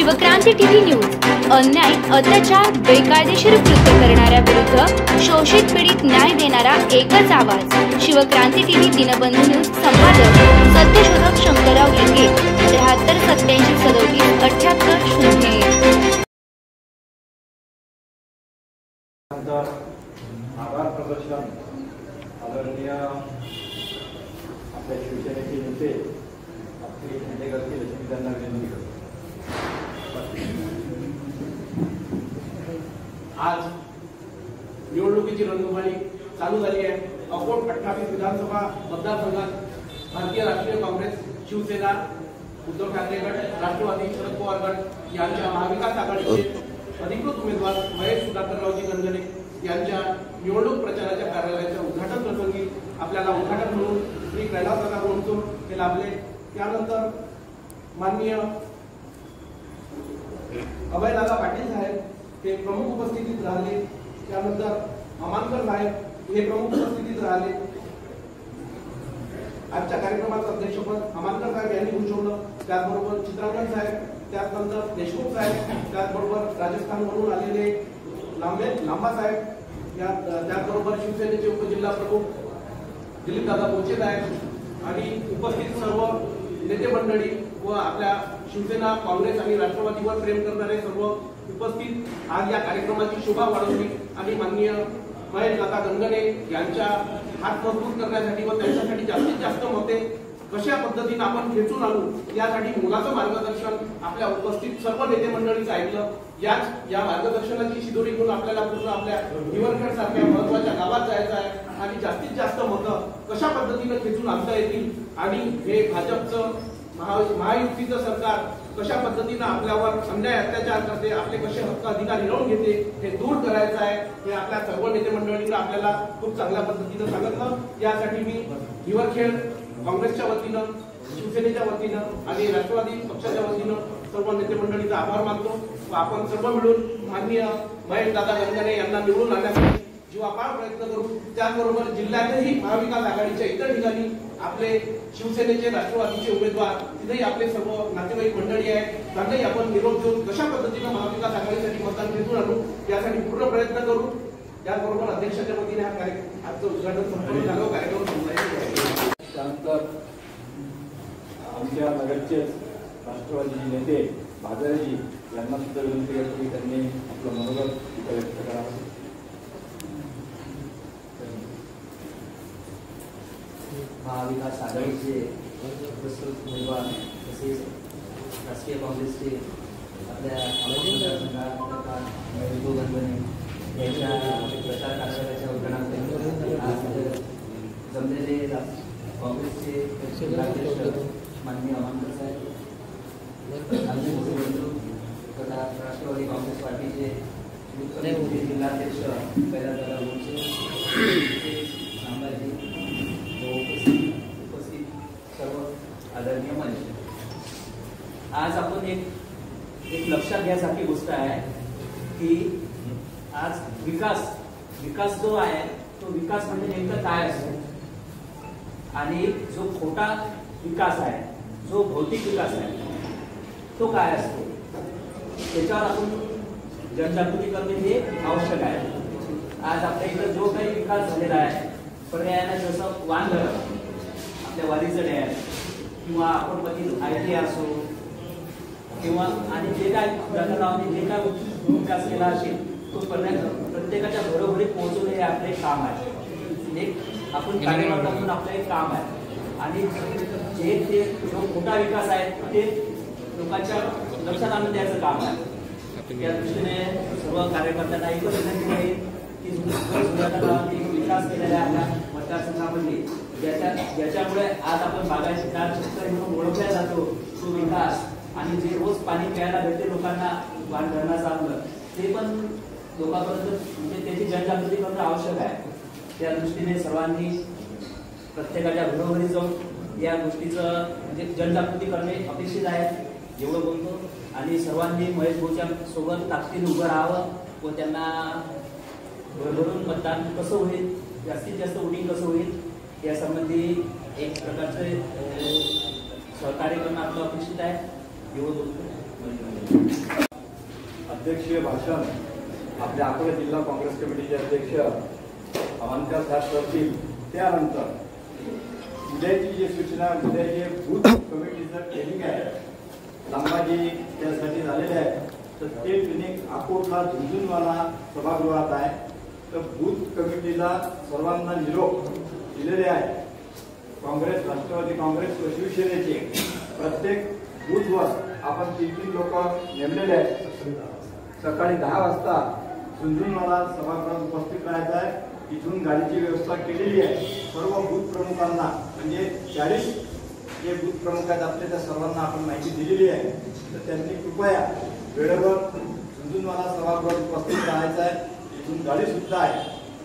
Shivkranti TV news अन्याय अत्याचार बेकायदेशीर कृत्य करणाऱ्या विरुद्ध शोषित पीडित न्याय देणारा एकच आवाज। शिवक्रांती टीव्ही दिनबंधू न्यूज संपादक सत्यशोधक शंकरराव लिंगे 73 87 37 78 0। आभार प्रदर्शन आदरणीय आपल्या शिवसेनेचे नेते आपले झेंडे करतील अशी मी त्यांना विनंती करतो। आज निवडणुकीची रणधुमाळी चालू झाली आहे। अकोट 28 विधानसभा मतदारसंघात भारतीय राष्ट्रीय काँग्रेस, शिवसेना, उद्धव ठाकरे गट, राष्ट्रवादी, शरद पवार गट यांच्या महाविकास आघाडीचे अधिकृत उमेदवार महेश सुधाकररावजी गंगणे यांच्या निवडणूक प्रचाराच्या कार्यालयाच्या उद्घाटन प्रसंगी आपल्याला उद्घाटक म्हणून श्री कैलासदादा गोंडचूर हे लाभले। त्यानंतर माननीय अभयदादा पाटील साहेब हे प्रमुख उपस्थितीत राहिले। त्यानंतर अमानकर साहेब हे प्रमुख उपस्थितीत राहिले। आजच्या कार्यक्रमाचं अध्यक्षपद अमानकर साहेब यांनी भूषवलं। त्याचबरोबर चित्रांगण साहेब, त्यानंतर देशमुख साहेब, त्याचबरोबर राजस्थानवरून आलेले लांबा साहेब, त्याचबरोबर शिवसेनेचे उपजिल्हा प्रमुख दिलीप दादा बोचे साहेब आणि उपस्थित सर्व नेते मंडळी व आपल्या शिवसेना, काँग्रेस आणि राष्ट्रवादीवर प्रेम करणारे सर्व उपस्थित आज या कार्यक्रमाची शोभा वाढवली आणि माननीय महेश दादा गंगणे यांच्या हात मजबूत करण्यासाठी व त्यांच्यासाठी जास्तीत जास्त मते कशा पद्धतीने आपण खेचून आणू यासाठी मुलाचं मार्गदर्शन आपल्या उपस्थित सर्व नेते मंडळीचं ऐकलं। या मार्गदर्शनाची शिदोरी घेऊन आपल्याला पूर्ण आपल्या हिवरखेड सारख्या महत्वाच्या गावात जायचं आहे आणि जास्तीत जास्त मतं कशा पद्धतीने खेचून आणता येतील आणि हे भाजपचं महायुतीचं सरकार कशा पद्धतीने आपल्यावर अन्याय अत्याचार करते, आपले कसे हक्क अधिकार हिरावून घेते हे दूर करायचं आहे। हे आपल्या सर्व नेते मंडळींना आपल्याला खूप चांगल्या पद्धतीने सांगितलं। यासाठी मी हिवरखेड काँग्रेसच्या वतीनं, शिवसेनेच्या वतीनं आणि राष्ट्रवादी पक्षाच्या वतीनं सर्व नेते मंडळीचा आभार मानतो व आपण सर्व मिळून माननीय महेश दादा गंगणे यांना निवडून आणण्यासाठी जीवापाड प्रयत्न करू। त्याचबरोबर जिल्ह्यातही महाविकास आघाडीच्या इतर ठिकाणी आपले शिवसेनेचे, राष्ट्रवादीचे उमेदवार, तिथेही आपले सर्व नातेवाईक मंडळी आहे, त्यांनाही आपण निरोप देऊन कशा पद्धतीने महाविकास आघाडीसाठी मतदान खेचून आणू यासाठी पूर्ण प्रयत्न करू। त्याचबरोबर अध्यक्षाच्या वतीने हा कार्यक्रम आजचं उद्घाटन संपन्न झालं। कार्यक्रम संपला। त्यानंतर आमच्या नगरचे राष्ट्रवादी नेते भाजरेजी यांना सुद्धा विनंती करतो की त्यांनी आपलं मनोगत व्यक्त करावं। महाविकास आघाडीचे उपस्थित उमेदवार तसेच राष्ट्रीय काँग्रेसचे आपल्या मतदारसंघात महेश गंगणे यांच्या प्रचार कार्यालयाच्या उद्घाटनात आज जमलेले काँग्रेसचे जिल्हाध्यक्ष माननीय अमानकर साहेब, तथा राष्ट्रवादी काँग्रेस पार्टीचे जिल्हाध्यक्ष कैलासदादा गोंडचूर, उपस्थित सर्व आदरणीय मंच, आज आपण एक लक्षात घ्यायसारखी गोष्ट आहे की आज विकास जो आहे तो विकास म्हणजे नेमकं काय असतो आणि जो खोटा विकास आहे, जो भौतिक विकास आहे तो काय असतो, त्याच्यावर आपण जनजागृती करणे हे आवश्यक आहे। आज आपल्या इकडे जो काही विकास झालेला आहे, पर्यायाने जसं वांदर, आपल्या वारीचं डॅम किंवा अकोटमधील ITI असो किंवा आणि जे काय जनरावांनी जे काय विकास केला असेल तो प्रत्येकाच्या घरोघरी पोहोचवणे हे आपले काम आहे। एक आपण कार्यकर्ता म्हणून आपलं एक काम आहे आणि जे जो खोटा विकास आहे ते लोकांच्या लक्षात आणून द्यायचं काम आहे। त्या दृष्टीने सर्व कार्यकर्त्यांना एकच विनंती आहे की विकास केलेला आहे मतदारसंघामध्ये ज्याच्यामुळे आज आपण बागायतदार शेतकरी म्हणून ओळखला जातो, तो विकास आणि जे रोज पाणी प्यायला भेटते लोकांना वाण धरणाचं आपलं ते पण लोकांपर्यंत म्हणजे त्याची जनजागृती करणं आवश्यक आहे। त्या दृष्टीने सर्वांनी प्रत्येकाच्या घरोघरी जाऊन या गोष्टीचं म्हणजे जनजागृती करणे अपेक्षित आहे एवढं बोलतो आणि सर्वांनी महेश भाऊच्या सोबत ताकदीने उभं राहावं व त्यांना भरभरून मतदान कसं होईल, जास्तीत जास्त वोटिंग कसं होईल यासंबंधी एक प्रकारचे सहकार्य करणं आपलं अपेक्षित आहे। अध्यक्षीय भाषण आपले अकोला जिल्हा काँग्रेस कमिटीचे अध्यक्ष अमानकर साहेब करतील. त्यानंतर उद्याची जी सूचना, उद्या जे बूथ कमिटीचं ट्रेनिंग आहे लांबाजी त्यासाठी झालेले आहे, तर ते ट्रेनिंग अकोटला झुंझुनवाला सभागृहात आहे. तर बूथ कमिटीला सर्वांना निरोप दिलेले आहे. काँग्रेस, राष्ट्रवादी काँग्रेस व शिवसेनेचे प्रत्येक बूथवर आपण 3 लोक नेमलेले आहेत. सकाळी 10 वाजता झुंझुनवाला सभागृहात उपस्थित राहायचं आहे. इथून गाडीची व्यवस्था केलेली आहे. सर्व बूथ प्रमुखांना म्हणजे 40 जे बूथ प्रमुख आहेत आपले त्या सर्वांना आपण माहिती दिलेली आहे. तर त्यांनी कृपया वेळेवर झुंझुनवाला सभागृहात उपस्थित राहायचं आहे. इथून गाडी सुद्धा आहे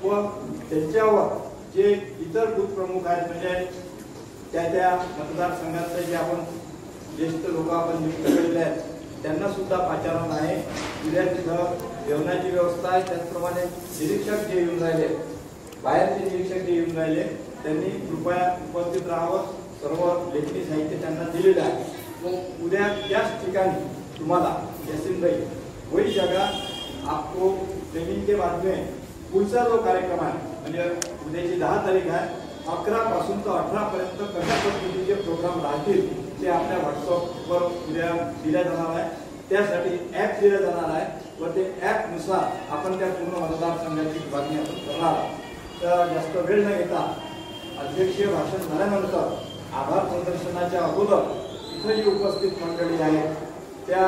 व त्यांच्यावर जे इतर बूथ प्रमुख आहेत म्हणजे त्या मतदारसंघातले जे आपण ज्येष्ठ लोक आपण नियुक्त केलेले आहेत त्यांना सुद्धा पाचारण आहे. उद्या तिथं जेवणाची व्यवस्था आहे. त्याचप्रमाणे निरीक्षक जे येऊन राहिले, बाहेरचे निरीक्षक जे येऊन राहिले त्यांनी कृपया उपस्थित राहावं. सर्व लेखणी साहित्य त्यांना दिलेलं आहे. मग उद्या त्याच ठिकाणी तुम्हाला जैसिनभाई वही जगह आपको ट्रेनिंग के बाद में पुढचा जो कार्यक्रम आहे म्हणजे उद्याची 10 तारीख आहे, 11 पासून तर 18 पर्यंत कशा पद्धतीचे प्रोग्राम राहतील ते आपल्या व्हॉट्सअपवर उद्या दिल्या जाणार आहे. त्यासाठी ॲप दिलं जाणार आहे व ते ॲपनुसार आपण त्या पूर्ण मतदारसंघाची बातमी आपण करणार आहोत. तर जास्त वेळ न घेता अध्यक्षीय भाषण झाल्यानंतर आभार प्रदर्शनाच्या अगोदर इथं जी उपस्थित मंडळी आहे त्या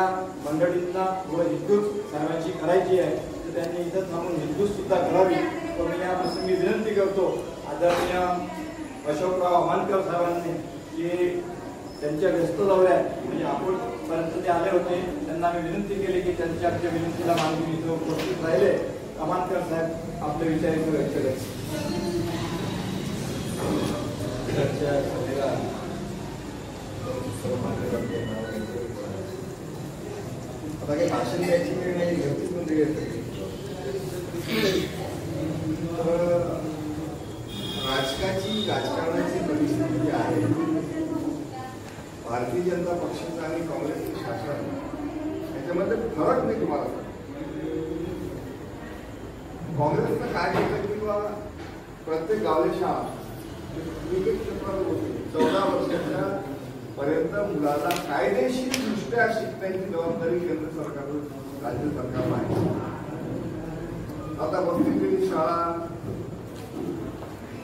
मंडळींना थोडं हितगुज सर्वांची करायची आहे. तर त्यांनी इथं थांबून हितगुज सुद्धा करावी. तर मी या प्रसंगी विनंती करतो आदरणीय अशोकराव अमानकर साहेबांनी की त्यांच्या व्यस्त दौऱ्यात म्हणजे अकोटपर्यंत ते आले होते, त्यांना मी विनंती केली की त्यांच्या विनंतीला मानून इथं उपस्थित राहिले. अमानकर साहेब आपले विचार इथं व्यक्त करतात. आता काही भाषण द्यायची वेळ नाही, घरतीच म्हणजे राजकारणाची परिस्थिती जी आहे भारतीय जनता पक्षाचं आणि काँग्रेसचं शासन याच्यामध्ये फरक मी तुम्हाला काँग्रेसनं काय केलं किंवा प्रत्येक गावलेशा क्रिकेट क्षेत्रात होते 14 वर्षाच्या पर्यंत मुलाला कायदेशीर दृष्ट्या शिकण्याची जबाबदारी केंद्र सरकार राज्य सरकारला आहे. आता वस्तीतील शाळा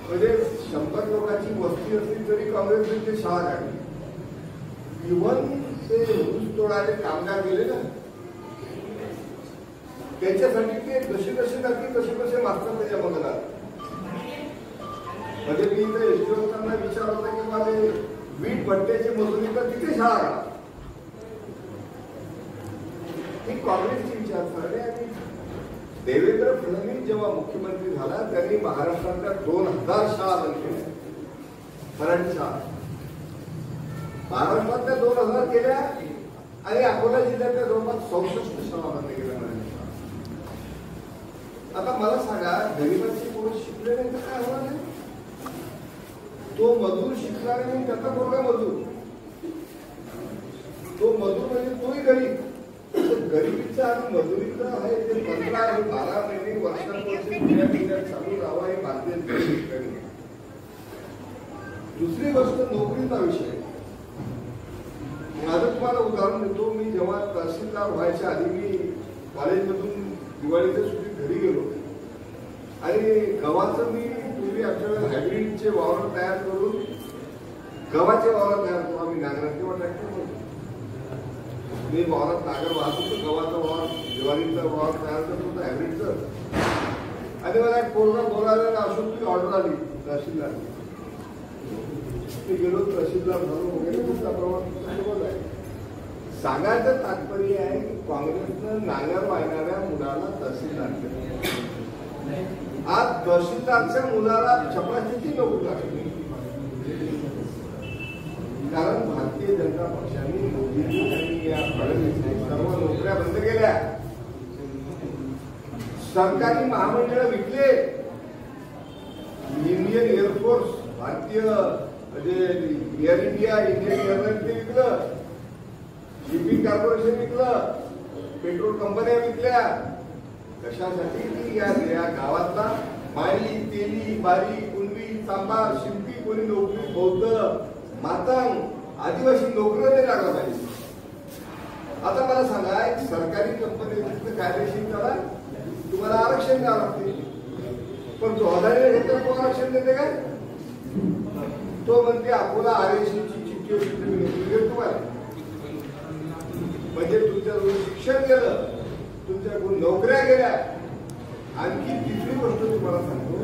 म्हणजे 100 लोकांची वस्ती असली तरी काँग्रेसने ते शाळा काढली. इव्हन ते ऊस तोडायला कामगार गेले ना त्याच्यासाठी ते जसे जातील तसे मास्तर त्याच्यामध्ये लागले. म्हणजे मी तर यशवंतांना विचार होता की माझे वीट भट्ट्याची मजुरी तर तिथे शाळा काढा. ही काँग्रेसची विचारसरणी आणि देवेंद्र फडणवीस जेव्हा मुख्यमंत्री झाला त्यांनी महाराष्ट्रातल्या 2000 शाळा बंद केल्या. मराठी शाळा महाराष्ट्रातल्या 2000 केल्या आणि अकोला जिल्ह्यातल्या जवळपास 64 शाळा बंद केल्या मराठी शाळा. आता मला सांगा गरीबाची पोरं शिकले नाही तर काय होणार आहे? तो मजूर शिकणार नाही त्याचा पोरगा मजूर, तो मजूर म्हणजे तोही गरीब. गरिबीचा आणि मजुरीचा आहे ते 15-12 महिने वर्षांपासून चालू राहावा हे भारतीय शेतकरी. दुसरी गोष्ट नोकरीचा विषय. माझं तुम्हाला उदाहरण देतो. मी जेव्हा तहसीलदार व्हायच्या आधी मी कॉलेजमधून दिवाळीच्या सुट्टीत घरी गेलो आणि गव्हाचं मी पूर्वी आमच्या हायब्रिडचे वावर तयार करून गव्हाचे वावर तयार करू आम्ही नांगरात किंवा ट्रॅक्टर मी वावरात नागर वाहत होतो. गव्हाचा वावर ज्वारीचा वावर तयार करत होतो हायब्रिडचं. आणि मला एक पोरगा बोलायला अशोकची ऑर्डर आली तहसीलदार. मी गेलो तहसीलदार झालो वगैरे तुमचा प्रवास आहे. सांगायचं तात्पर्य आहे की काँग्रेसनं नांगर वाहणाऱ्या मुलाला तहसीलदार केलं. आज तहसीलदारच्या मुलाला चपराशीची नोकरी लागली. कारण भारतीय जनता पक्षाने मोदींनी आणि या फडणवीसने सर्व नोकऱ्या बंद केल्या. सरकारी महामंडळ विकले. इंडियन एअरफोर्स भारतीय म्हणजे एअर इंडिया इंडियन एअरलाईन ते विकलं. शिपिंग सिटी कॉर्पोरेशन विकलं, पेट्रोल कंपन्या विकल्या. कशासाठी की या गावातला माळी, तेली, बारी, कुणबी, चांबार, शिंपी, कोणी नोकरी, बौद्ध, मातंग, आदिवासी नोकऱ्या नाही लागला पाहिजे. आता मला सांगा, एक सरकारी कंपनी कायदेशीर त्याला तुम्हाला आरक्षण द्यावं लागते, पण जो अदानी घेतला तो आरक्षण देते काय? तो म्हणते अकोला आरएससीची चिठ्ठी होती तुम्हाला, म्हणजे तुमच्याकडून शिक्षण गेलं, तुमच्याकडून नोकऱ्या गेल्या. आणखी तिसरी गोष्ट तुम्हाला सांगतो,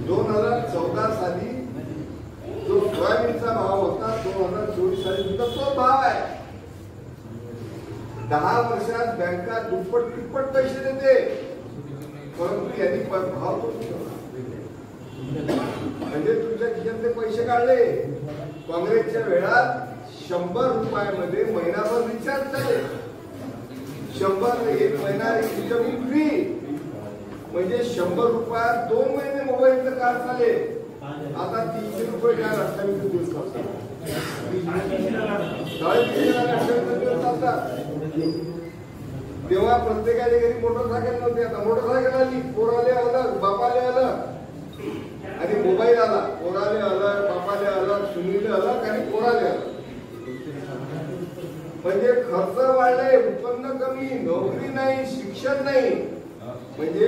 2014 साली जो सोयाबीनचा भाव होता 2024 साली सुद्धा तो भाव आहे. 10 वर्षात बँका दुप्पट तिप्पट पैसे देते, परंतु यांनी भाव तो म्हणजे तुमच्या खिशातले पैसे काढले. काँग्रेसच्या वेळात 100 रुपयामध्ये महिनाभर रिचार्ज झाले, 100 एक महिना रिचार्ज फ्री, म्हणजे 100 रुपयात 2 महिने मोबाईलचं कार्ड चाले. आता 300 रुपये काय 28 दिवस चालतात, 28 दिवस चालतात. तेव्हा प्रत्येकाच्या घरी मोटरसायकल नव्हती, आता मोटरसायकल आली, पोराले आलं, बापाले आलं, आणि मोबाईल आला, पोराले आलं, बापाले आलं, सुनीले आलं आणि पोराले आलं. म्हणजे खर्च वाढलाय, उत्पन्न कमी, नोकरी नाही, शिक्षण नाही. म्हणजे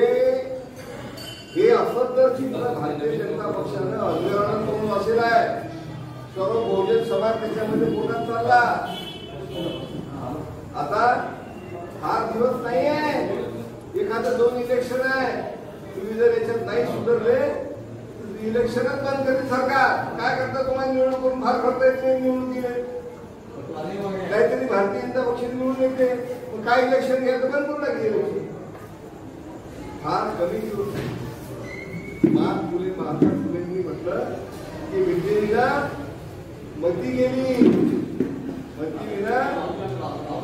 हे असं जर चित्र भारतीय जनता पक्षानं आंदोलन करून असेल आहे, सर्व बहुजन समाज त्याच्यामध्ये पोटात चालला. आता फार दिवस नाही आहे, एखादं 2 इलेक्शन आहे. तुम्ही जर याच्यात नाही सुधारले इलेक्शनच बंद करते सरकार. काय करता तुम्हाला निवडणूक करून फार करता येत नाही, निवडणुकीने काहीतरी भारतीय जनता पक्ष निवडून येते, काय इलेक्शन घ्यायचं बंद करून टाकले इलेक्शन. फार कमी दिवस. महात्मा फुलेंनी म्हटलं की विद्येला मती गेली, मतीविना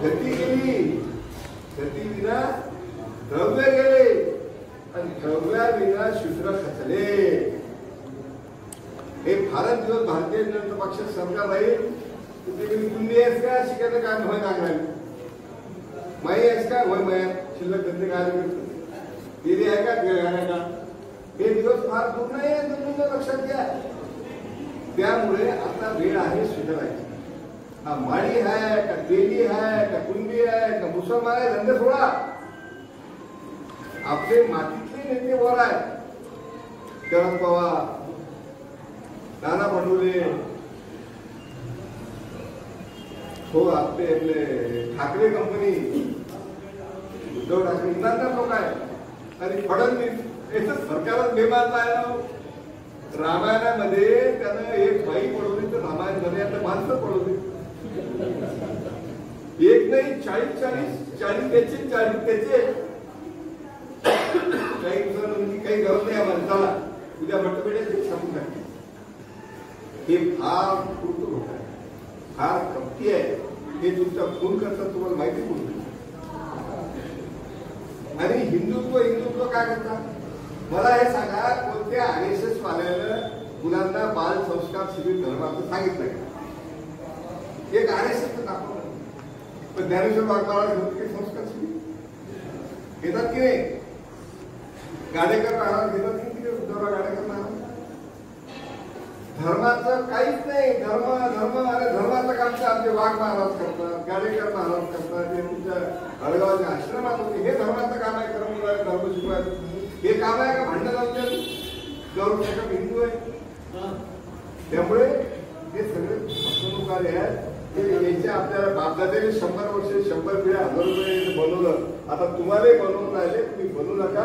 गती गेली, गतीविना द्रव्य गेले, आणि द्रव्याविना शूद्र खचले. हे फारच दिवस भारतीय जनता पक्षात सरकार राहील. तुम्ही आहेस का शिकायचं काम होय लागणार, माई आहेस का होय माया शिल्लक धंदे काय दिली आहे का घालायला. हे दिवस फार दूर नाही आहे, तुम्ही लक्षात घ्या. त्यामुळे आता वेळ आहे सुधारायची. हा माळी आहे का, तेली आहे का, कुणबी आहे का, मुसलमान आहे, धंदे सोडा. आपले मातीतले नेते वर आहेत. शरद पवार, नाना पटोले, हो आपले ठाकरे कंपनी, उद्धव ठाकरे, इमानदार लोक आहेत. आणि फडणवीस याच सरकारच बेमान आहे. रामायणामध्ये त्यानं एक बाई पडवली, तर रामायणामध्ये आता माणसं पडवली. एक नाही 40 त्याचे 40 त्याचे. काही दिवसांनी काही गरज नाही माणसाला, उद्या भट्टपेठे सांगून टाकते. हे फार कृत होत आहे, फार कपटी आहे. हे तुमचा खून करतात तुम्हाला माहिती कोण. आणि हिंदुत्व काय करतात मला हे सांगा. कोणत्या आरएसएस वाल्यानं मुलांना बाल संस्कार शिबिर धर्माचं सांगितलं का? एक आरएसएस दाखवलं. पण ज्ञानेश्वर महाराज संस्कार शिबिर घेतात की नाही? गाडेकर महाराज घेतात की नाही? उद्धवराव गाडेकर महाराज. धर्माचं काहीच नाही. धर्म अरे धर्माचं काम आमचे वाघ महाराज करतात, गाडेकर महाराज करतात, ते तुमच्या अडगावच्या आश्रमात होते. हे धर्माचं काम आहे. खरं मुलाला धर्म शिकवायचं हे काम आहे का? भांडण लावते गौरव शकत हिंदू आहे. त्यामुळे हे सगळे फसवणूकवाले आहेत. यांच्या आपल्याला बापदादाने 100 वर्ष 100 पिढ्या 1000 रुपये बनवलं. आता तुम्हालाही बनवून राहिले, तुम्ही बनवू नका.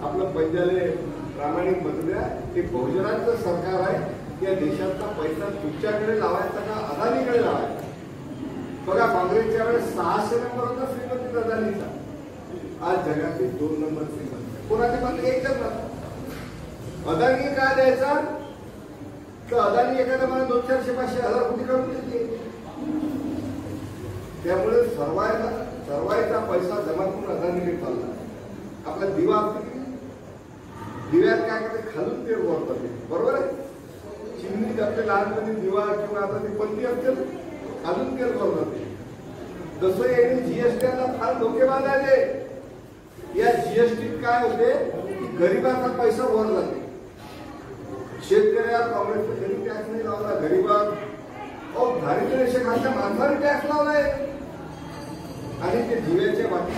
आपलं पंजाले प्रामाणिक मत द्या. हे बहुजनांचं सरकार आहे. या देशाचा पैसा तुमच्याकडे लावायचा का अदानीकडे लावायचा? बघा काँग्रेसच्या वेळेस 600 नंबर होता श्रीमती अदानीचा. आज जगातील 2 नंबर श्रीमंत कोणाचे मात्र एकच राहतात. अदानी काय द्यायचा? तर अदानी एखाद्या मला 200-400-500 कोटी काढून देते. त्यामुळे सर्वायचा पैसा जमा करून अदानीकडे चालला. आपला दिवा दिव्यात काय करते? खालून तेल वरतात. बरोबर आहे? चिमणीत आपले लहानपणी दिवा किंवा आता ती पंथी असते, खालून तेल वरतात. तसं यांनी जीएसटीला फार धोकेबाज आहे. या जीएसटीत काय होते की गरिबाचा पैसा वर जाते. शेतकऱ्याला काँग्रेसने कधी टॅक्स नाही लावला. गरीबात दारिद्र्य रेषेखालच्या माणसाने टॅक्स लावलाय आणि ते दिव्याच्या बाकी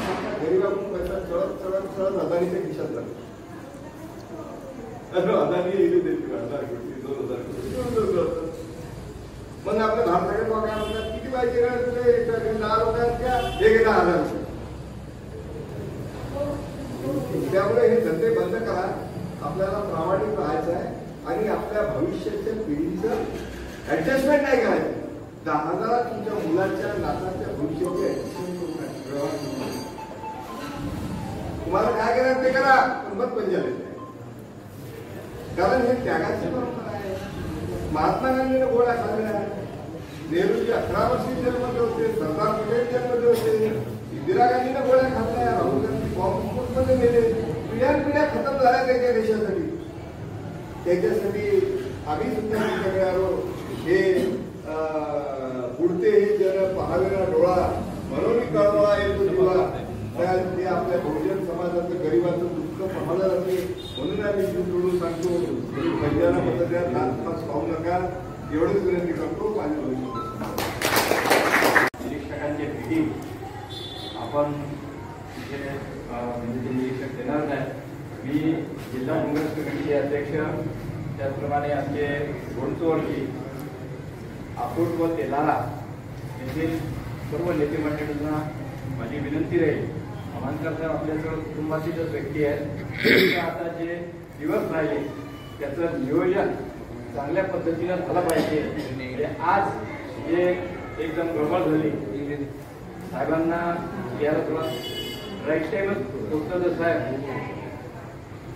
गरीबाकडून पैसा चढत चढत चढत अदानीच्या खिशात लागला. अदानी येईल देतील 1000 कोटी 2000 कोटी. मग आपल्या भारताकडे काय म्हणतात किती पाहिजे का तुझे 10 लोकांच्या हे 10,000 रुपये. त्यामुळे हे धंदे बंद करा. आपल्याला प्रामाणिक राहायचं आहे आणि आपल्या भविष्याच्या पिढीचं ऍडजस्टमेंट नाही करायचं. 10,000 तुमच्या मुलाच्या नाताच्या भविष्याचे ऍडजस्टमेंट करून तुम्हाला काय करायचं ते करा, पण मत पंजाब कारण हे त्यागाची परंपरा आहे. महात्मा गांधीने गोळ्या खाल्ल्या. नेहरूजी 11 वर्षी जेलमध्ये होते. सरदार पटेल जेलमध्ये होते. इंदिरा गांधीने गोळ्या खाल्ल्या. राहुल गांधी बॉम्बस्फोटमध्ये गेले. पिढ्या खतम झाल्या त्याच्या देशासाठी. त्याच्यासाठी आम्ही सुद्धा तिकडे आलो. हे पुढते हे जर पहावेला डोळा म्हणून कळवा येतो जीवा. ते आपल्या बहुजन समाजाचं गरिबाचं दुःख पाहायला जाते. म्हणून आम्ही जोडून सांगतो पंजाला मत द्या, नाच पाहू नका एवढीच विनंती करतो. निरीक्षकांची भेटी आपण म्हणजे ते निरीक्षक देणार नाही. मी जिल्हा काँग्रेस कमिटीचे अध्यक्ष, त्याचप्रमाणे आमचे गोंडचोवरची अकोट व तेलारा येथील सर्व नेते मंडळींना माझी विनंती राहील. अमानकर साहेब आपल्याजवळ कुटुंबातीलच व्यक्ती आहेत. आता जे दिवस राहिले त्याचं नियोजन चांगल्या पद्धतीनं झालं पाहिजे. म्हणजे आज जे एकदम गडबड झाली साहेबांना यायला थोडा राईट टाईमच पोचलं. साहेब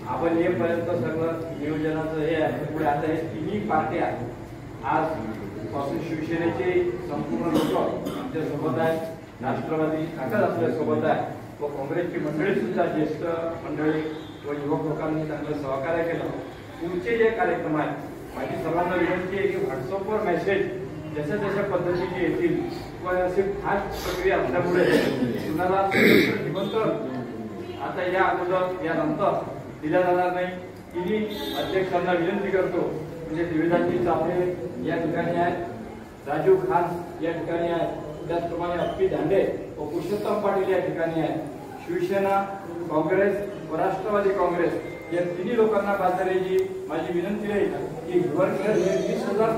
आपण येपर्यंत सगळं नियोजनाचं हे आहे. पुढे आता हे तिन्ही पार्ट्या आज पासून शिवसेनेचे संपूर्ण लोक आमच्या सोबत आहेत. राष्ट्रवादी ताकद आपल्या सोबत आहे व काँग्रेसची मंडळी सुद्धा ज्येष्ठ मंडळी व युवक लोकांनी चांगलं सहकार्य केलं. पुढचे जे कार्यक्रम आहेत माझी सर्वांना विनंती आहे की व्हॉट्सअपवर मेसेज जशा जशा पद्धतीचे येतील व असे फास्ट प्रक्रिया असल्यामुळे कुणाला निमंत्रण आता या अगोदर यानंतर दिल्या जाणार नाही. तिन्ही अध्यक्षांना विनंती करतो. म्हणजे देवीदासजी चावडे या ठिकाणी आहेत, राजीव खान या ठिकाणी आहेत, त्याचप्रमाणे अप्पी धांडे व पुरुषोत्तम पाटील या ठिकाणी आहेत. शिवसेना, काँग्रेस व राष्ट्रवादी काँग्रेस या तिन्ही लोकांना बाजाराची माझी विनंती राहील की हिवरखेड हे 20,000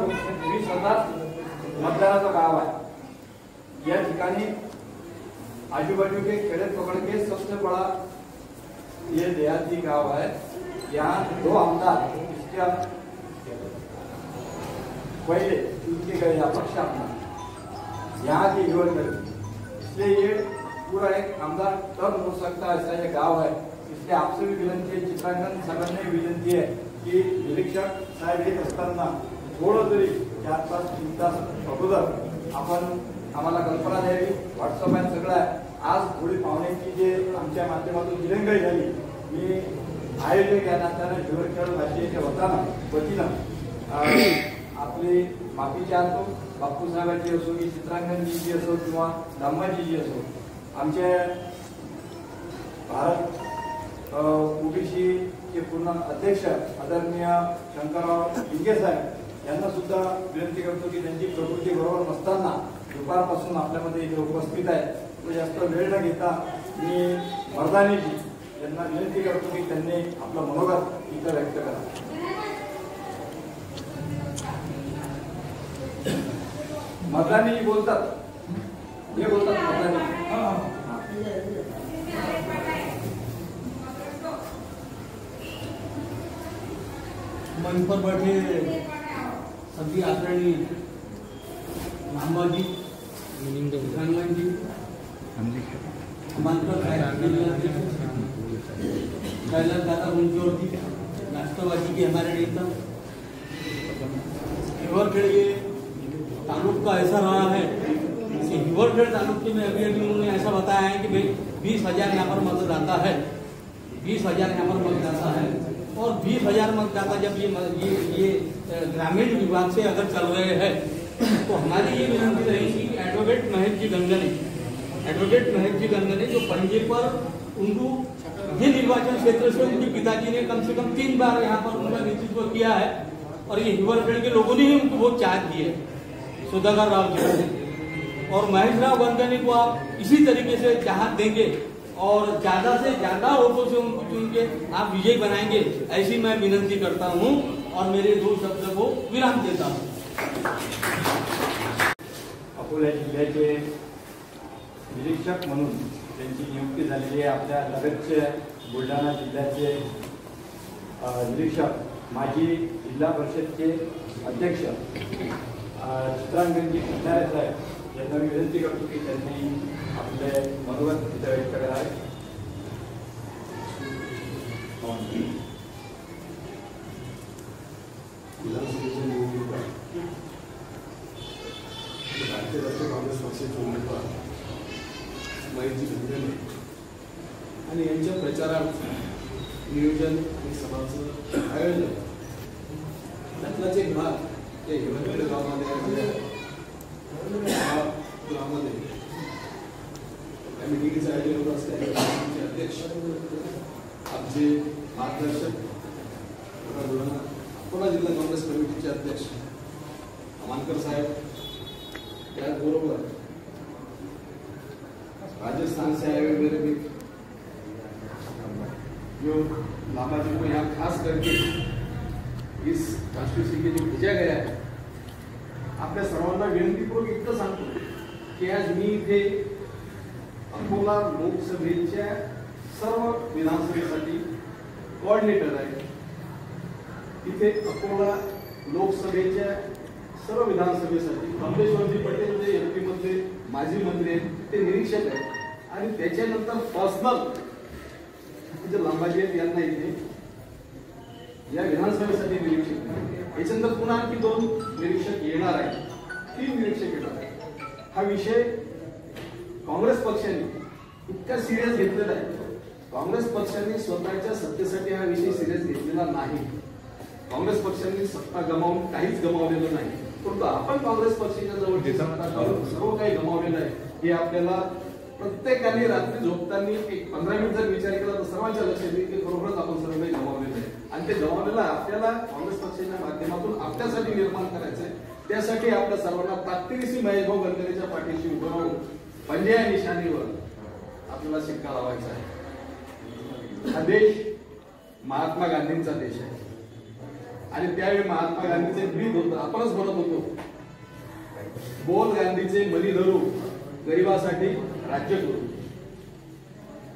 मतदाराचं गाव आहे. या ठिकाणी आजूबाजू के खेड़े पकड़ के सबसे बड़ा ये देहाती गांव है. यहाँ 2 आमदार इसके पहले चुन के गए अपक्ष आमदार यहाँ के युवा कर, इसलिए ये पूरा एक आमदार टर्म हो सकता है ऐसा ये गांव है. इसलिए आपसे भी विनंती है, चित्रांकन सगळ्यांना विनंती आहे की निरीक्षक साहेब येत असताना थोडं तरी 4-5 तास अगोदर आपण आम्हाला कल्पना द्यावी. व्हॉट्सअप आहे सगळं आहे. आज थोडी पाहुण्याची जे आमच्या माध्यमातून दिरंगाई झाली, मी आयोजक या नात्यानं हिवरखेड भाषेच्या वतीनं आपली माफी चाहतो. बापू साहेबांची असो की चित्रांगणजी असो किंवा धम्माजी असो, आमचे भारत ओबीसी चे पूर्ण अध्यक्ष आदरणीय शंकरराव लिंगे साहेब यांना सुद्धा विनंती करतो की त्यांची प्रकृती बरोबर नसताना दुपारपासून आपल्यामध्ये इथे उपस्थित आहे. तो जास्त वेळ न घेता मी मर्दानीजी यांना विनंती करतो की त्यांनी आपलं मनोगत इथं व्यक्त करा. मर्दानीजी बोलतात, हे बोलतात मर्दानी. मंच पर बैठे सभी आदरणीय नामबाजी गंगन जी, कैलाश दादा गुंजोर जी, राष्ट्रवादी के हमारे नेता. हिवरखेड़ ये तालुक का ऐसा रहा है, हिवरखेड़ तालुके में अभी उन्होंने ऐसा बताया है कि भाई 20,000 यहाँ पर मतदाता है, 20,000 यहाँ पर मतदाता है. और 20,000 मतदाता जब ये ग्रामीण विभाग से अगर चल रहे हैं तो हमारी ये विनंती रहेगी कि एडवोकेट महेश जी गंगनी एडवोकेट महक जी गंगने जो पंजे पर उनको ये निर्वाचन क्षेत्र से उनके पिताजी ने कम से कम 3 बार यहाँ पर उनका नेतृत्व किया है और ये हिवरखेड़ के लोगों ने ही उनको बहुत चार्ज दिए सुधाकर राव जी को। और महेश राव गंगने को आप इसी तरीके से चाहत देंगे और ज्यादा से ज्यादा वोटों से उनको चुन के आप विजयी बनाएंगे, ऐसी मैं विनंती करता हूं और मेरे 2 शब्द को विराम देता हूं। अकोला जिल्ह्याचे निरीक्षक म्हणून त्यांची नियुक्ती झालेली आहे। आपल्या लगतचे बुलढाणा जिल्ह्याचे निरीक्षक माजी जिल्हा परिषदचे अध्यक्ष चित्रांगणजी खंडारे साहेब यांना मी विनंती करतो की त्यांनी आपले मनोगत तिथे व्यक्त करावे। विधानसभेच्या निवडणुका भारतीय राष्ट्रीय काँग्रेस पक्षाचे उमेदवार महेशजी गंगने आणि यांच्या प्रचारार्थ नियोजन आणि सभाचं आयोजन त्यातलाच एक भाग या हिवरखेड गावामध्ये गावामध्ये या मिटिंगचं आयोजन होत असल्याचे अध्यक्ष आमचे मार्गदर्शक अकोला जिल्हा काँग्रेस कमिटीचे अध्यक्ष अमानकर साहेब, त्याचबरोबर राजस्थान से आए हुए मेरे मित्र जो लांबा जी को यहाँ खास करके इस कॉन्स्टिट्यूंसी के जो भेजा गया है, आपल्या सर्वांना विनंतीपूर्वक इतकं सांगतो की आज मी इथे अकोला लोकसभेच्या सर्व विधानसभेसाठी कोऑर्डिनेटर आहे। इथे अकोला लोकसभेच्या सर्व विधानसभेसाठी कमलेश्वरजी पटेल जे एमपी मध्ये माजी मंत्री आहेत ते निरीक्षक आहेत आणि त्याच्यानंतर पर्सनल जे लांबाजी आहेत यांना इथे या विधानसभेसाठी निरीक्षक, याच्यानंतर पुन्हा आणखी 2 निरीक्षक येणार आहेत, 3 निरीक्षक येणार आहेत। हा विषय काँग्रेस पक्षाने इतका सिरियस घेतलेला आहे। काँग्रेस पक्षाने स्वतःच्या सत्तेसाठी हा विषय सिरियस घेतलेला नाही। काँग्रेस पक्षाने सत्ता गमावून काहीच गमावलेलं नाही, परंतु आपण काँग्रेस पक्षाच्या जवळ सर्व काही गमावलेलं आहे हे आपल्याला प्रत्येकाने रात्री झोपताना एक 15 मिनिट जर विचार केला तर सर्वांच्या लक्षात येईल की खरोखरच आपण सर्व काही गमावलेलं आहे आणि ते गमावलेलं आपल्याला काँग्रेस पक्षाच्या माध्यमातून आपल्यासाठी निर्माण करायचं आहे। त्यासाठी आपल्या सर्वांना ताकदीनिशी महेश भाऊ गंगनेच्या पाठीशी उभं राहून पंजे या निशाणीवर आपल्याला शिक्का लावायचा आहे। हा देश महात्मा गांधींचा देश आहे आणि त्यावेळी महात्मा गांधीचे ब्रीद होतं, आपणच म्हणत होतो बोल गांधीचे मनी धरू गरिबासाठी राज्य करू,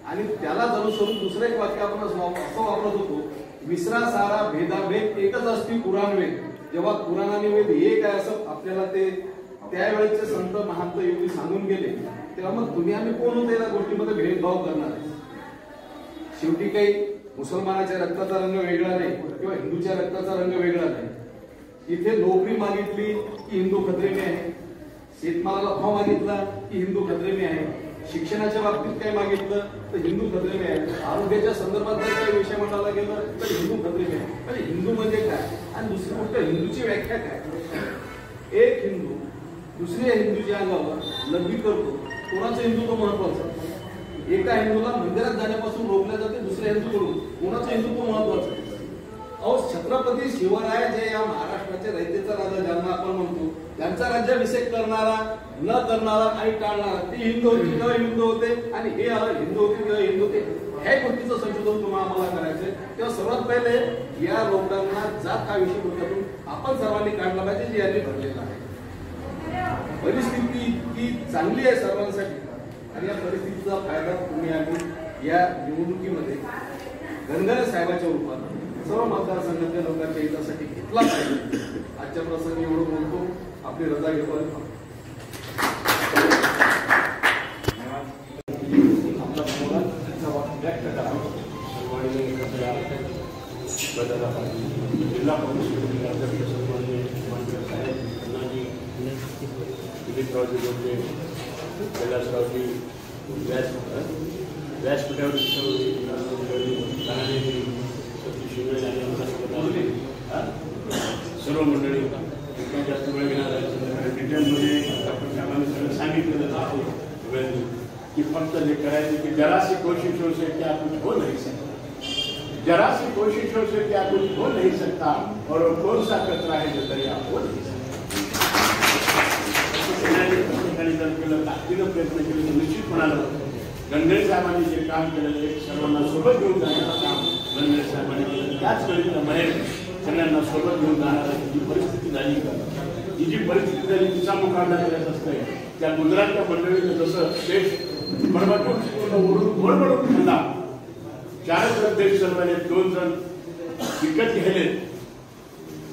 आणि त्याला अनुसरून दुसरं एक वाक्य आपण असं वापरत होतो, विसरा सारा भेदाभेद एकच असती कुराण वेद। जेव्हा कुराण आणि वेद एक आहे असं आपल्याला ते त्यावेळेचे संत महंत योगी सांगून गेले, तेव्हा मग तुम्ही आम्ही कोण होते या गोष्टीमध्ये भेदभाव करणार आहे। शेवटी काही मुसलमानाच्या रक्ताचा रंग वेगळा नाही किंवा हिंदूच्या रक्ताचा रंग वेगळा नाही। इथे नोकरी मागितली की हिंदू खतरे में आहे, शेतमालाला भाव मागितला की हिंदू खतरे में आहे, शिक्षणाच्या बाबतीत काय मागितलं तर हिंदू खतरे में आहे, आरोग्याच्या संदर्भात जर काही विषय म्हणायला गेलं तर हिंदू खतरे में आहे। म्हणजे हिंदू म्हणजे काय आणि दुसरी गोष्ट हिंदूची व्याख्या काय। एक हिंदू दुसऱ्या हिंदूच्या अंगावर लग्न करतो, कोणाचं हिंदुत्व महत्वाचं? एका हिंदूला मंदिरात जाण्यापासून रोखल्या जाते, दुसऱ्या हिंदूकडून कोणाचं हिंदुत्व महत्वाचं? अहो, छत्रपती शिवराय जे या महाराष्ट्राचे रयतेचा राजा ज्यांना आपण म्हणतो, त्यांचा राज्याभिषेक करणारा न करणारा आणि टाळणारा ते हिंदू होते किंवा हिंदू होते आणि हे हिंदू होते किंवा हिंदू होते, ह्या गोष्टीचं संशोधन तुम्हाला आम्हाला करायचंय। तेव्हा सर्वात पहिले या लोकांना जात हा विषय डोक्यातून आपण सर्वांनी काढला पाहिजे, जे यांनी भरलेला आहे। परिस्थिती इतकी चांगली आहे सर्वांसाठी आणि या परिस्थितीचा फायदा तुम्ही आम्ही या निवडणुकीमध्ये गंगने साहेबांच्या रूपात सर्व मतदारसंघातल्या लोकांच्या हितासाठी घेतला पाहिजे। आजच्या प्रसंगी एवढं बोलतो, आपली रजा घेतो। जिल्हा काँग्रेस कमिटी अध्यक्ष सन्माननीय मानकर साहेब, अण्णाजी दिलीपरावजी बोलते, कैलासरावजी व्यासपीठावर सर्व मंडळी जास्त वेळ घेणार आहे। डिटेलमध्ये आपण साहेबांनी सगळं सांगितलेलं आहे। कि फक्त ये करायचे की जरा सी कोशिशों से क्या कुछ हो नहीं सकता, जरा सी कोशिशों से क्या कुछ हो नहीं सकता, और वो कौन सा कचरा है जो दरिया हो नहीं सकता. ताकदीनं प्रयत्न केले निश्चितपणानं गणगणे साहेबांनी जे काम केलेलं आहे सर्वांना सोबत घेऊन जाण्याचं काम गणगणे साहेबांनी केलं. त्याच वेळी बाहेर सगळ्यांना सोबत घेऊन जाणारा जी परिस्थिती झाली ही जी परिस्थिती झाली तिचा मुकाबला करायचा असतंय. त्या गुजरातच्या मंडळीनं जसं देश बडबडून खाल्ला, 4 देश सर्वांनी 2 जण विकत घ्यायले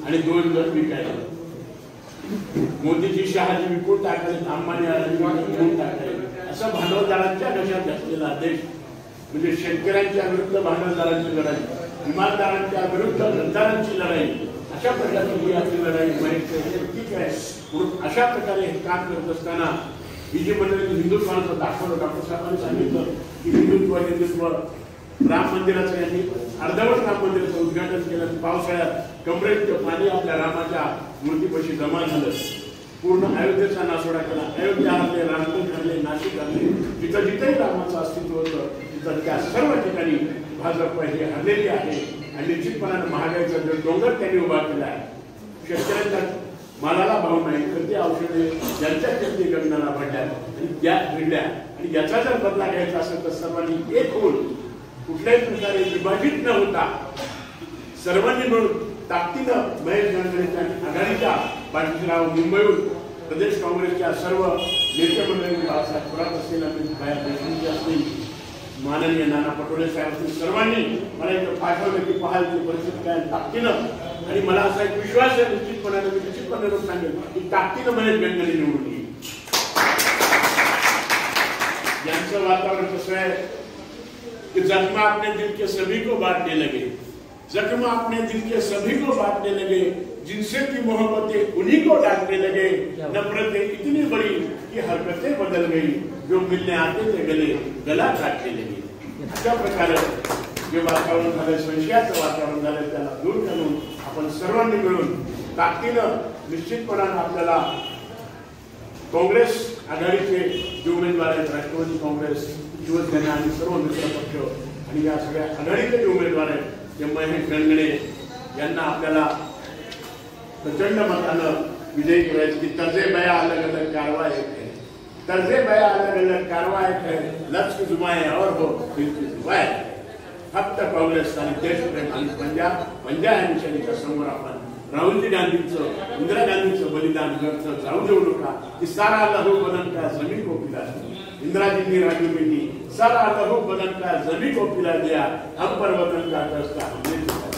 आणि 2 जण विकायला. मोदीजी शहाजी विकून टाकले, अंबानी विकून टाकले. असं भांडवलदारांच्या घशात असलेला देश म्हणजे शेतकऱ्यांच्या विरुद्ध भांडवलदारांची लढाई, इमानदारांच्या विरुद्ध गद्दारांची लढाई, अशा प्रकारची ही आपली लढाई ठीक आहे. म्हणून अशा प्रकारे हे काम करत असताना ही जी मंडळी हिंदुत्वाचं दाखवलं. डॉक्टर साहेबांनी सांगितलं की हिंदुत्व राम मंदिराचं यांनी अर्धवट राम मंदिराचं उद्घाटन केलं. पावसाळ्यात कमरेचं पाणी आपल्या रामाच्या मूर्तीपाशी जमा झालं. पूर्ण अयोध्येचा नासोडा केला. अयोध्या हरले, रामटेक हरले, नाशिक हरले. जिथं जिथंही रामाचं अस्तित्व होतं तिथं त्या सर्व ठिकाणी भाजप ही हरलेली आहे. आणि निश्चितपणानं महागाईचा जो डोंगर त्यांनी उभा केला आहे. शेतकऱ्यांच्या मालाला भाव नाही, खते औषधे ज्यांच्या किमती गगनाला पडल्या आणि त्या भिडल्या. आणि याचा जर बदला घ्यायचा असेल तर सर्वांनी एक होऊन कुठल्याही प्रकारे विभाजित न होता सर्वांनी मिळून ताकदीनं महेश गणगणेच्या आघाडीच्या पाठीराव मुंबईहून प्रदेश काँग्रेसच्या सर्व नेते मंडळी बाळासाहेब थोरात असतील, बाया देशमुख असतील, माननीय नाना पटोले साहेब असतील, सर्वांनी मला इथं पाठवलं की पाहाल ती परिस्थिती काय ताकदीनं. आणि मला असा एक विश्वास आहे निश्चितपणे सांगेल की ताकदीनं महेश गणगणे निवडून येईल. यांचं वातावरण कसं आहे कि जख्मा अपने दिल के सभी को बांटने लगे, जख्मा अपने दिल के सभी को बांटने लगे, जिनसे की मोहब्बतें उन्हीं को डांटने लगे, नफरतें इतनी बड़ी कि हरकतें बदल गई, जो मिलने आते थे गले गला काटने लगे. अशा प्रकारे जे वातावरण झालं, संशयाचं वातावरण झालं, त्याला दूर करून आपण सर्वांनी मिळून ताकदीनं निश्चितपणानं आपल्याला काँग्रेस आघाडीचे जे उमेदवार आहेत, राष्ट्रवादी काँग्रेस, शिवसेना आणि सर्व मित्र पक्ष आणि या सगळ्या आघाडीचे जे उमेदवार आहेत ते महेश गणगणे यांना आपल्याला प्रचंड मतानं विजयी करायचं. की तर्जे बया अलग अलग कारवा एक है, तर्जे बया अलग अलग कारवा एक है, लक्ष्य जुमाए और हो जुमाए. फक्त काँग्रेस आणि देशप्रेम आणि पंजा या निशाणीच्या समोर आपण राहुलजी गांधींचं, इंदिरा गांधींचं बलिदान घरचं जाऊ देऊ नका. की सारा लहू बदन का जमीन को पिला, इंदिरा जी ने राजी बेटी सारा लहू बदन का जमीन को पिला दिया, हम पर वतन का कर्ज हमने चुकाया.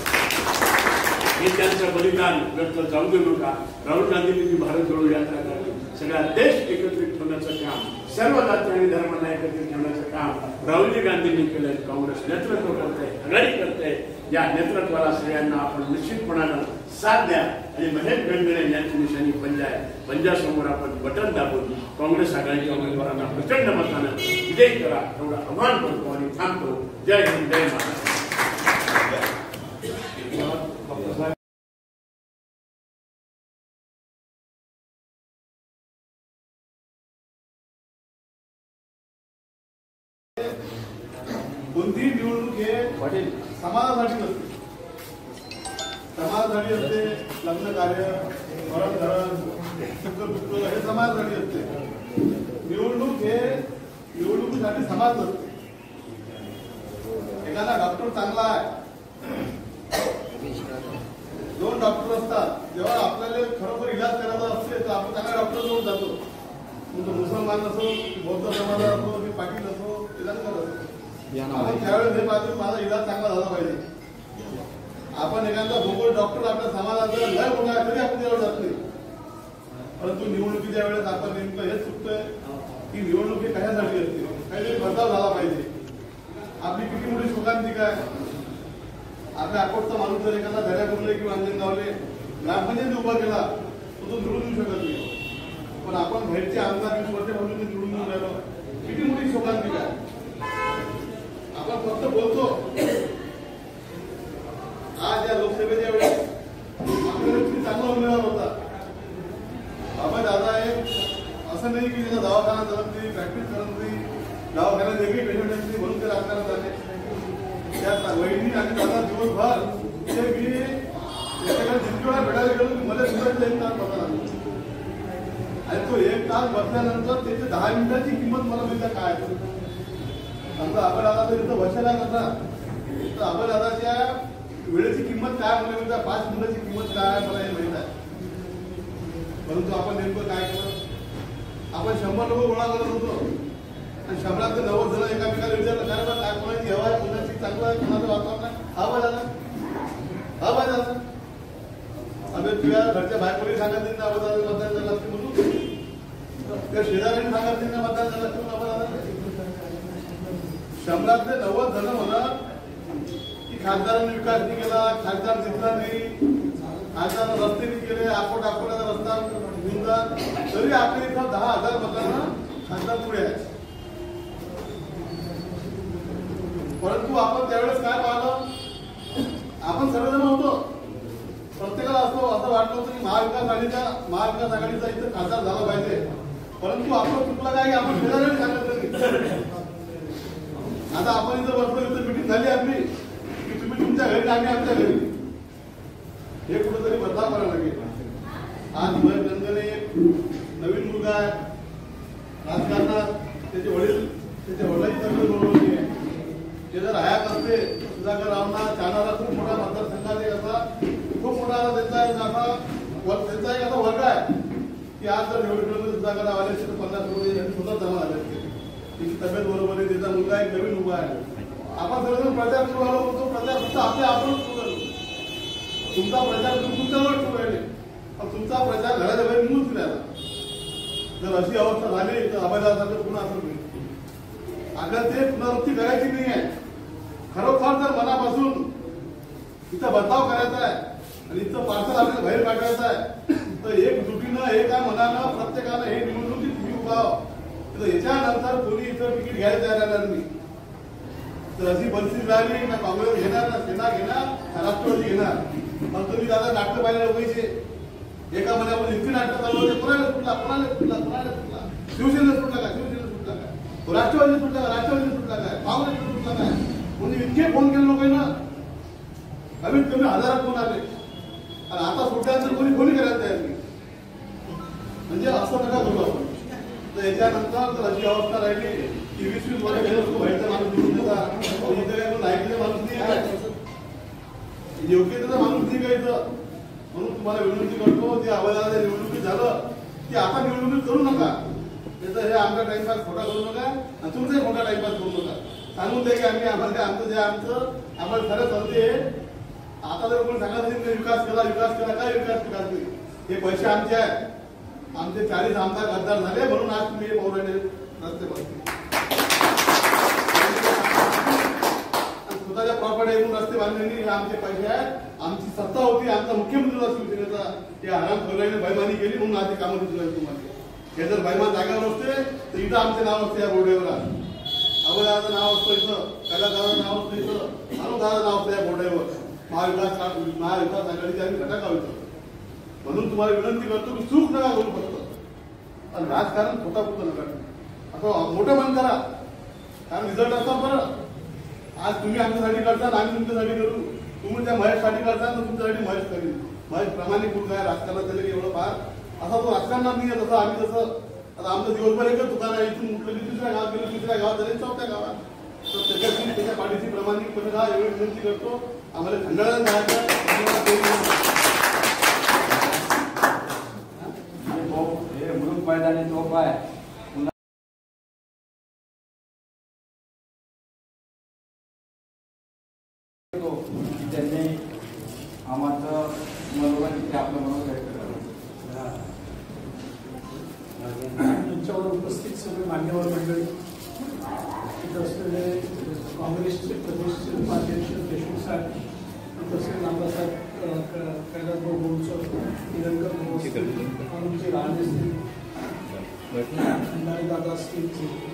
हे त्यांचं बलिदान व्यक्त जाऊ देऊ नका. राहुल गांधींनी भारत जोडो यात्रा काढली. सगळा देश एकत्रित ठेवण्याचं काम, सर्व जाती आणि धर्मांना एकत्रित ठेवण्याचं काम राहुलजी गांधींनी केलंय. काँग्रेस नेतृत्व करते, आघाडी करते. या नेतृत्वाला सगळ्यांना आपण निश्चितपणानं साथ द्या. आणि महेश गणगणे यांची निशाणी पंजा आहे. पंजासमोर आपण बटन दाबून काँग्रेस आघाडीच्या उमेदवारांना प्रचंड मतानं विजयी करा एवढं आव्हान करतो आणि थांबतो. जय हिंद, जय महाराष्ट्र. कोणतीही निवडणूक हे समाजासाठी नसते. समाजासाठी असते. लग्न कार्य, मरण धरण, सुख हे समाजासाठी असते. निवडणुकीसाठी समाज नसते. एखादा डॉक्टर चांगला आहे, 2 डॉक्टर असतात. जेव्हा आपल्याला खरोखर इलाज करायचा असते तर आपण चांगल्या डॉक्टर जवळ जातो. तो मुसलमान असो, बौद्ध समाज असो, की पाटील असो, इलाज करत असतो. आपण त्यावेळेस हे पाहतो माझा इलाज चांगला झाला पाहिजे. आपण एखादा भोगोल डॉक्टर आपल्या समाजाचा लय मोठा तरी आपण त्यावर जात नाही. परंतु निवडणुकीच्या वेळेस आपण नेमकं हेच चुकतोय की निवडणूक हे कशासाठी असते. काहीतरी बदलाव झाला पाहिजे. आपली किती मोठी शोकांतिक आहे. आपल्या अकोटचा माणूस जर एखादा घड्या बोलले किंवा अंजनगावले ग्रामपंचायत उभा केला तर तो निवडून येऊ शकत नाही. पण आपण बाहेरचे आमदार 20 वर्षापासून निवडून येऊन राहिलो. किती मोठी शोकांतिक आहे. आपण फक्त बोलतो. आज या लोकसभेच्या वेळेस आपल्याला किती चांगला उमेदवार होता. बाबा दादा हे असं नाही की त्याचा दवाखाना चालत नाही, प्रॅक्टिस करत नाही, वेगळी पेशंट म्हणून ते राजकारण झाले. त्या वहिनी आणि दादा दिवसभर ते मी त्याच्याकडे जितकी वेळा भेटायला गेलो की मला सुद्धा 1 तास बसला आणि तो 1 तास बसल्यानंतर त्याची 10 मिनिटाची किंमत मला माहिती काय. समजा आपण आता तर इथं बसायला नसा तर आपण दादाच्या वेळेची किंमत काय मला माहिती आहे, 5 मिनिटाची किंमत काय मला हे माहित आहे. परंतु आपण नेमकं काय केलं, आपण 100 लोक गोळा करत होतो आणि 100 ते 90 जण एकामेकाला विचारलं काय बा काय कोणाची हवा आहे, कोणाची चांगलं आहे, कोणाचं वातावरण आहे. हा बाय दादा, हा बाय दादा, आम्ही तुझ्या घरच्या बायकोली सांगत नाही ना आवाज मतदान झाला असते म्हणून त्या शेजाऱ्यांनी सांगत नाही ना मतदान झालं असते म्हणून आवाज 100 ते 90 जण म्हणत की खासदारांनी विकास नाही केला, खासदार जिंकला नाही, खासदारांना रस्ते नाही केले, आकोटाचा रस्ता घेऊन जा, तरी आपल्या इथं 10,000 मतांना खासदार पुढे आहे. परंतु आपण त्यावेळेस काय पाहिलं, आपण सगळेजण होतो, प्रत्येकाला असं वाटलं होतं की महाविकास आघाडीचा इथं खासदार झाला पाहिजे. परंतु आपण चुकलं काय की आपण शेजाऱ्यांनी सांगितलं नाही. आता आपण इथं बसलो, इथं मिटिंग झाली आपली की तुम्ही तुमच्या घरी आम्ही आमच्या घरी, हे कुठेतरी बदलाव करायला लागेल. आज महेश गंगणे एक नवीन मुलगा आहे राजकारणात, त्याचे वडील तब्येत बरोबर नाही आहे. ते जर हयात असते सुधाकर रावना चाहणारा खूप मोठा मतदारसंघात एक असा खूप मोठा त्यांचा एक असा वर्ग आहे की आज जर निवडणूक सुधाकर राव आले तर 50 कोटी सुद्धा जमा झाले असते. त्याची तब्येत बरोबर आहे, त्याचा मुलगा एक नवीन उभा आहे. आपण सर्वजण प्रचार सुरू आलो होतो, प्रचार फक्त आपणच सुरू झालो. तुमचा प्रचार तुमच्यावर सुरू राहिले, पण तुमचा प्रचार घराच्या बाहेर निघून फिरायला. जर अशी अवस्था झाली तर अभयदासारखं पुन्हा असं होईल. अगं ते पुनरावृत्ती करायची नाही आहे. खरोखर जर मनापासून इथं बदलाव करायचा आहे आणि इथं पार्सल आपल्याला बाहेर पाठवायचं आहे तर एकजुटीनं एका मनानं प्रत्येकानं हे निवडणुकीत तुम्ही उभा तर याच्यानंतर कोणी इथं तिकीट घ्यायला तयार राहणार नाही. तर अशी परिस्थिती राहिली ना काँग्रेस घेणार, ना सेना घेणार, ना राष्ट्रवादी घेणार. मग तुम्ही दादा नाटकं पाहिजे पैसे एका महिन्यामध्ये इतके नाटकं चालू होते, कोणाला सुटला, शिवसेनेला सुटला का, राष्ट्रवादी सुटला काय, काँग्रेस सुटला काय, कोणी इतके फोन केले लोकांना, कमीत कमी 1000 फोन आले आणि आता सुटल्यानंतर कोणी करायला तयार नाही. म्हणजे असं नका करू आपण. तर याच्यानंतर जर अशी अवस्था राहिली की 20-20 वर्ष व्हायचा माणूस निवडून देतात, इथे काय कोण ऐकलेला माणूस नाही आहे, योग्यतेचा माणूस नाही का इथं. म्हणून तुम्हाला विनंती करतो, जे अवैधाच्या निवडणुकीत झालं की आता निवडणुकीत करू नका. त्याचा हे आमचा टाइमपास खोटा करू नका आणि तुमचाही खोटा टाइमपास करू नका. सांगून द्या की आम्ही आम्हाला आम्हाला खरं चालते. आता जर कोणी सांगत असेल विकास केला काय विकास नाही. हे पैसे आमचे आहेत, आमचे 40 आमदार खासदार झाले म्हणून आज तुम्ही हे पौराणे रस्ते बसते. स्वतःच्या प्रॉपर्टी येऊन रस्ते बांधलेली हे आमचे पैसे आहेत. आमची सत्ता होती, आमचा मुख्यमंत्री होता शिवसेनेचा, ते आराम करून बैमानी केली म्हणून आज कामं दिसू तुम्हाला. हे जर बैमान जागेवर असते तर इथं आमचे नाव असते या बोर्डेवर, अवयदाचं नाव असतं इथं, कलाकाराचं नाव असतं इथं, अनुदाचं नाव असतं या बोर्डेवर. महाविकास आघाडीचे आम्ही घटक आहोत. म्हणून तुम्हाला विनंती करतो की चूक नका करू फक्त, आणि राजकारण खोटा पुरतं नका असं मोठं मन करा. कारण रिझल्ट असतात बरं. आज तुम्ही आमच्यासाठी करता, आम्ही तुमच्यासाठी करू. तुम्ही त्या महेशसाठी करता तर तुमच्यासाठी महेश करेल. महेश प्रामाणिक मुलगा आहे, राजकारणात झालं की एवढं फार असा तो राजकारणात नाही आहे. तसं आम्ही जसं आता आमचं दिवसभर एकच दुकान आहे, इथून उठलं की दुसऱ्या गावात गेलं, तिसऱ्या गावात झाले, चौथ्या गावात. तर त्याच्यातून त्याच्या पाठीशी प्रामाणिकपणे का एवढी विनंती करतो. आम्हाला खंडाळा जायचं हे म्हणून मैदानी तोफ आहे. त्यांनी आम्हाला मनोरंजन तिथे आपलं मनोरंजन व्यक्त करावं. तुमच्यावर उपस्थित सगळे मान्यवर मंडळी, इथं असलेले काँग्रेसचे प्रदेश उपाध्यक्ष देशमुख साहेब, इथं असलेले नामदासाहेब कैलासभाऊ गोडसर, निरंकर गोडचे राजे असतील, दादा असतील,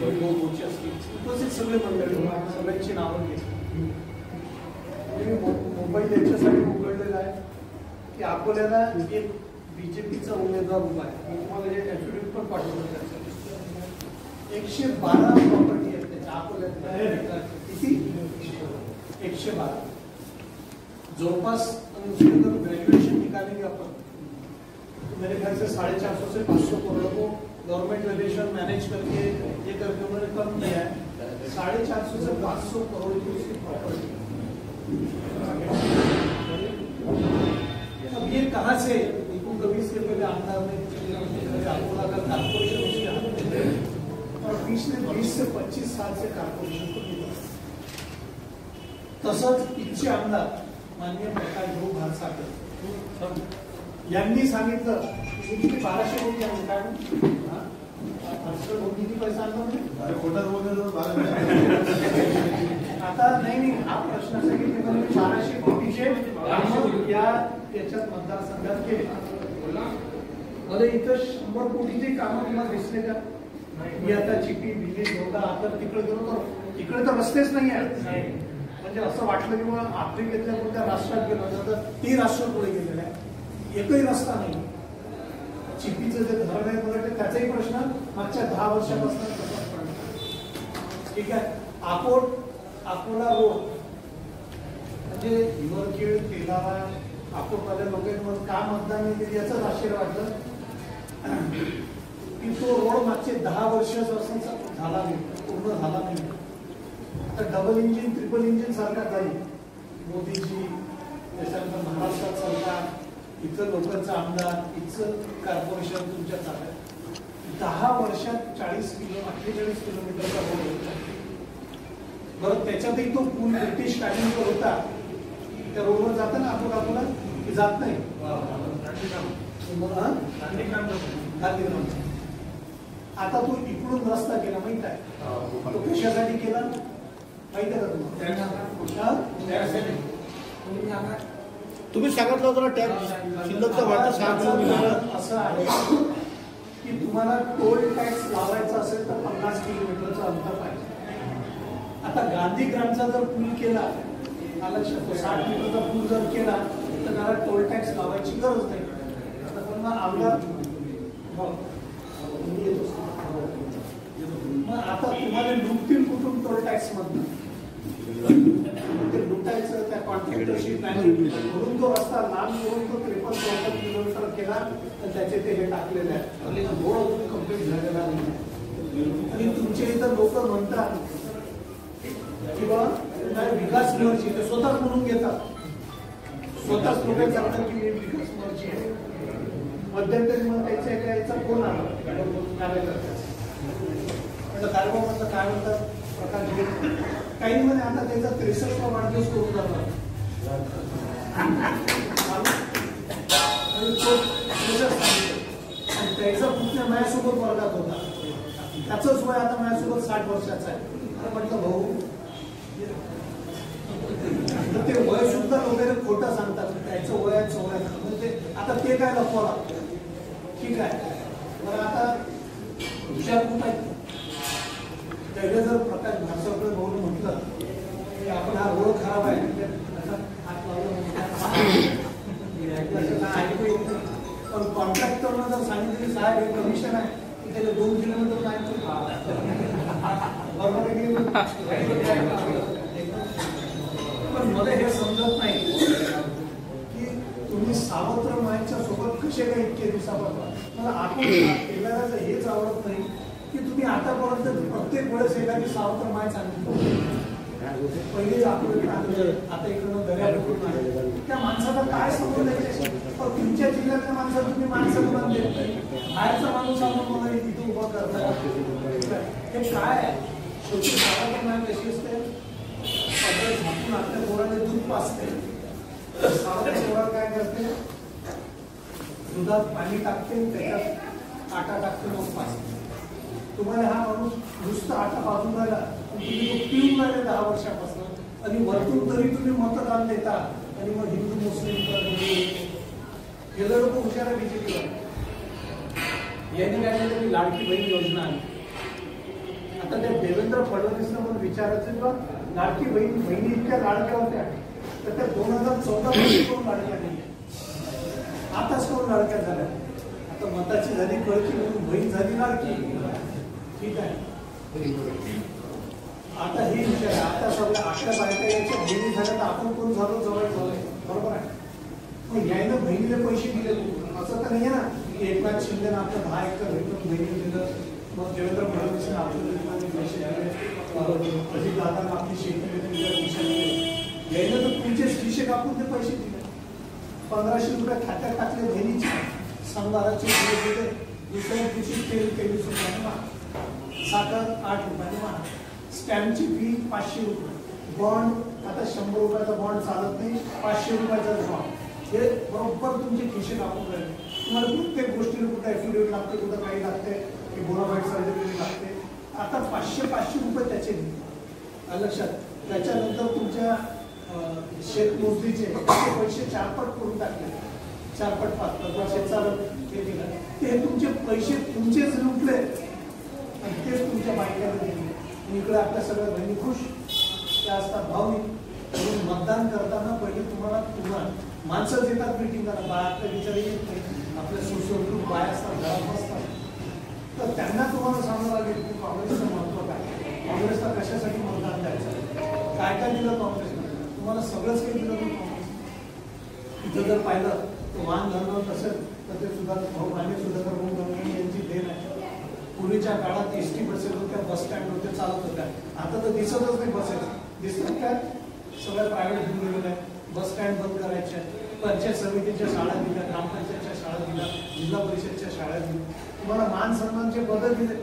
गोडचे असतील, उपस्थित सगळे मंडळी, सगळ्यांची नावं घेतली. मुंबईत याच्यासाठी उघडलेलं आहे की अकोल्याला एक बीजेपीचा उमेदवार उभा आहे. मी तुम्हाला हे ॲफिडेव्हिट पण पाठवलं. 112 प्रॉपर्टी आहेत त्याच्या अकोल्याला. किती 112 जवळपास ग्रेजुएशन निकालेंगे अपन मेरे ख्याल से 450 से 500 करोड़ को गवर्नमेंट वेल्यूएशन मैनेज करके ये करके उन्होंने कम किया है 450 से 500 करोड़ की उसकी प्रॉपर्टी। अब ये कहाँ से कभी इसके पहले आमदार ने अकोला का कारपोरेशन उसके हाथ में और पिछले 20 से 25 साल से कारपोरेशन को दिला। तसंच इच्छे आमदार माननीय प्रकाश भाऊ भारसाकर यांनी सांगितलं की 1200 कोटी आहे काय किती पैसा आणला खोटा आता नाही हा प्रश्न असा की 1200 कोटीचे याच्यात मतदारसंघात केले मला इथं 100 कोटीचे कामं तुम्हाला दिसले का मी आता चिपी बिल्ली जोडा आता तिकडे गेलो तर तिकडे तर रस्तेच नाही आहेत म्हणजे असं वाटलं की मग आफ्रिकेतल्या कोणत्या राष्ट्रात गेलो तर 3 राष्ट्र पुढे गेलेले आहे एकही रस्ता नाही चिपीचं जे धरण आहे बघा त्याचाही प्रश्न मागच्या 10 वर्षापासून तसाच पडला ठीक आहे अकोला रोड म्हणजे हिवरखेड तेलारा अकोटवाल्या लोकांवर का मतदान नाही केली याचाच आश्चर्य वाटलं की तो रोड मागचे 10 वर्षापासून झाला नाही पूर्ण झाला नाही तर डबल इंजिन ट्रिपल इंजिन सरकार जाईल मोदीजी त्याच्यानंतर महाराष्ट्रात सरकार इथं लोकांचा आमदार इथं कॉर्पोरेशन तुमच्या ताब्यात 10 वर्षात 48 किलोमीटरचा रोड होता बरं त्याच्यातही तो पूल ब्रिटिश काढणीवर होता त्या रोडवर जातं ना अकोला की जात नाही आता तो इकडून रस्ता केला माहित आहे तो कशासाठी केला माहित आहे का तुम्हाला तुम्ही सांगितलं होतं ना टॅक्स शिल्लकचा वाटा असं आहे की तुम्हाला टोल टॅक्स लावायचा असेल तर 50 किलोमीटरचं अंतर पाहिजे आता गांधीग्रामचा जर पूल केला 60 मीटरचा पूल जर केला तर त्याला टोल टॅक्स लावायची गरज नाही आता पण आमदार मग आता तुम्हाला लुटतील कुठून टोल टॅक्स मधून ते लुटायचं त्या कॉन्ट्रॅक्टरशी म्हणून तो रस्ता लांब करून तो 53-54 किलोमीटर केला तर त्याचे ते हे टाकलेले आहे रोड अजून कम्प्लीट झालेला नाही आणि तुमच्या इथं लोक म्हणतात किंवा विकास मर्जी ते स्वतःच म्हणून घेतात स्वतःच लोक सांगतात की विकास मर्जी आहे मध्यंतरी मग त्याच्या एका याचा फोन आला कार्यक्रमाचं काय म्हणतात प्रकाश काही म्हणे आता त्याचा 63वा वाढदिवस करून जातात त्याचा पुतण्या माझ्यासोबत वर्गात होता त्याचंच वय आता माझ्यासोबत 60 वर्षाचं आहे म्हटलं भाऊ तर ते वय सुद्धा वगैरे खोटं सांगतात त्याचं वयाचं वय म्हणजे आता ते काय लपवा ठीक आहे बरं आता हुशार खूप आहे त्याला जर प्रकाश भारसावकर भाऊ म्हटलं की आपण हा रोड खराब आहे पण कॉन्ट्रॅक्टरनं जर सांगितलं की साहेब हे कमिशन आहे की त्याला 2 किलोमीटर जायचं बरोबर पण मला हे समजत नाही की तुम्ही सावत्र मायच्या सोबत कसे काय इतके दिवसापासून मला आपण येणाऱ्याचं हेच आवडत नाही की तुम्ही आतापर्यंत प्रत्येक वेळेस एखादी सावत्र माय सांगितलं पहिले आपण आता इकडून दर्या त्या माणसाचा काय संबंध आहे तुमच्या जिल्ह्यातल्या माणसाला तुम्ही माणसाला मान देत नाही बाहेरचा माणूस आपण मला इथे उभा करताय हे काय आहे शेवटी सावत्र माय कशी असते झाकून आपल्या पोराने दूध पाजते सावत्र पोरा काय करते दुधात पाणी टाकते त्याच्यात आटा टाकते मग पाजते तुम्हाला हा माणूस नुसतं आटा पाजून राहिला तुम्ही तो पिऊन राहिले 10 वर्षापासून आणि वरतून तरी तुम्ही मतदान देता आणि मग हिंदू मुस्लिम गेलं लोक हुशार आहे बीजेपीवर यांनी काय केलं लाडकी बहीण योजना आली आता त्या देवेंद्र फडणवीसला पण विचारायचं किंवा लाडकी बहिणी इतक्या लाडक्या होत्या तर त्या 2014 मध्ये कोण लाडक्या नाही आताच कोण लाडक्या झाल्या आता मताची झाली कळकी म्हणून बहीण झाली लाडकी ठीक आहे आता ही विचार आहे, आता सगळ्या 8 बायका याच्या बहिणी झाल्या तर आपण कोण झालो जवळ झालोय, बरोबर आहे. मग यायला बहिणीला पैसे दिले असं तर नाही आहे ना की एकनाथ शिंदेनं आपलं 10 एकर भेटून बहिणी दिलं, मग देवेंद्र फडणवीसने आपल्याला पैसे दिले, अजितदादांना आपली शेती यायला तर तुमचेच खिशे कापून ते पैसे दिले. 1500 रुपये खात्यात टाकले बहिणीचे, संघाराचे दिले, दुसऱ्या दिवशी तेल 23 रुपयाने महाग, साखर 8 रुपयाने महाग, स्टॅम्पची फी 500 रुपये, बॉन्ड आता 100 रुपयाचा बॉन्ड चालत नाही, 500 रुपयाचा बॉन्ड, हे बरोबर तुमचे खिशे कापून राहिले. तुम्हाला प्रत्येक गोष्टीला कुठं ॲफिडेविट लागते, कुठं काही लागते, की बोनाफाईड सर्टिफिकेट लागते. आता 500 रुपये त्याचे लक्षात. त्याच्यानंतर तुमच्या शेतमजुरीचे पैसे 4पट करून टाकले, 4पट 5पट शेतचालक हे दिलं, ते तुमचे पैसे तुमचेच लुटले आणि तेच तुमच्या बायकाला दिले. इकडे आपल्या सगळ्या बहिणी खुश त्या असतात भावनिक. म्हणून मतदान करताना पहिले तुम्हाला माणसं देतात मिटिंग करा, बाया विचार येत नाही, आपल्या सोशल ग्रुप बाया असतात घरात बसतात, तर त्यांना तुम्हाला सांगावं लागेल की काँग्रेसचं महत्व काय, काँग्रेसला कशासाठी मतदान द्यायचं, काय काय दिलं काँग्रेसला, तुम्हाला सगळंच काही दिलं नाही काँग्रेस. इथं जर पाहिलं तर वाहन धरणं असेल तर ते सुद्धा भाऊ माने सुधाकर भाऊ यांची देण आहे. पूर्वीच्या काळात एसटी बसेस होत्या, बस स्टँड होते, चालत होत्या, आता तर दिसतच नाही बसेस, दिसतात काय सगळ्या प्रायव्हेट घेऊन गेलेल्या आहेत. बस स्टँड बंद करायच्या, पंचायत समितीच्या शाळा दिल्या, ग्रामपंचायतच्या शाळा दिल्या, जिल्हा परिषदच्या शाळा दिल्या, तुम्हाला मान सन्मानचे पद दिले.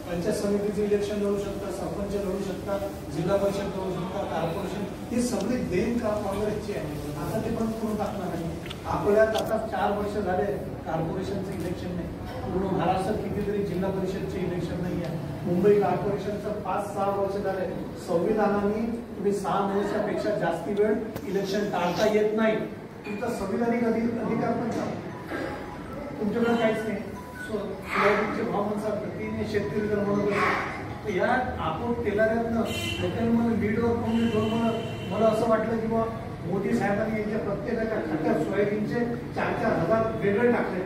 पंचायत समितीचे इलेक्शन लढू शकतात, सरपंच लढू शकतात, जिल्हा परिषद लढू शकतात, कॉर्पोरेशन, ही सगळी देण का काँग्रेसची आहे. आता ते बंद करून टाकणार नाही. आपल्यात आता 4 वर्ष झाले कॉर्पोरेशनचं इलेक्शन नाही, पूर्ण महाराष्ट्रात कितीतरी जिल्हा परिषदचे इलेक्शन नाही आहे. मुंबई कॉर्पोरेशनचं 5-6 वर्ष झाले. संविधानाने तुम्ही 6 महिन्यापेक्षा जास्ती वेळ इलेक्शन टाळता येत नाही. तुमचा संविधानिक अधिकार पण तुमच्याकडे काहीच नाही. सोयाबीनचे भाव म्हणतात तीन शेतकरी जर म्हणत या आपण तेलाऱ्यातनं लोकांनी मला लीडवर फोन मला असं वाटलं की बा मोदी साहेबांनी यांच्या प्रत्येकाच्या खात्यात सोयाबीनचे 4-4 हजार वेगळे टाकले.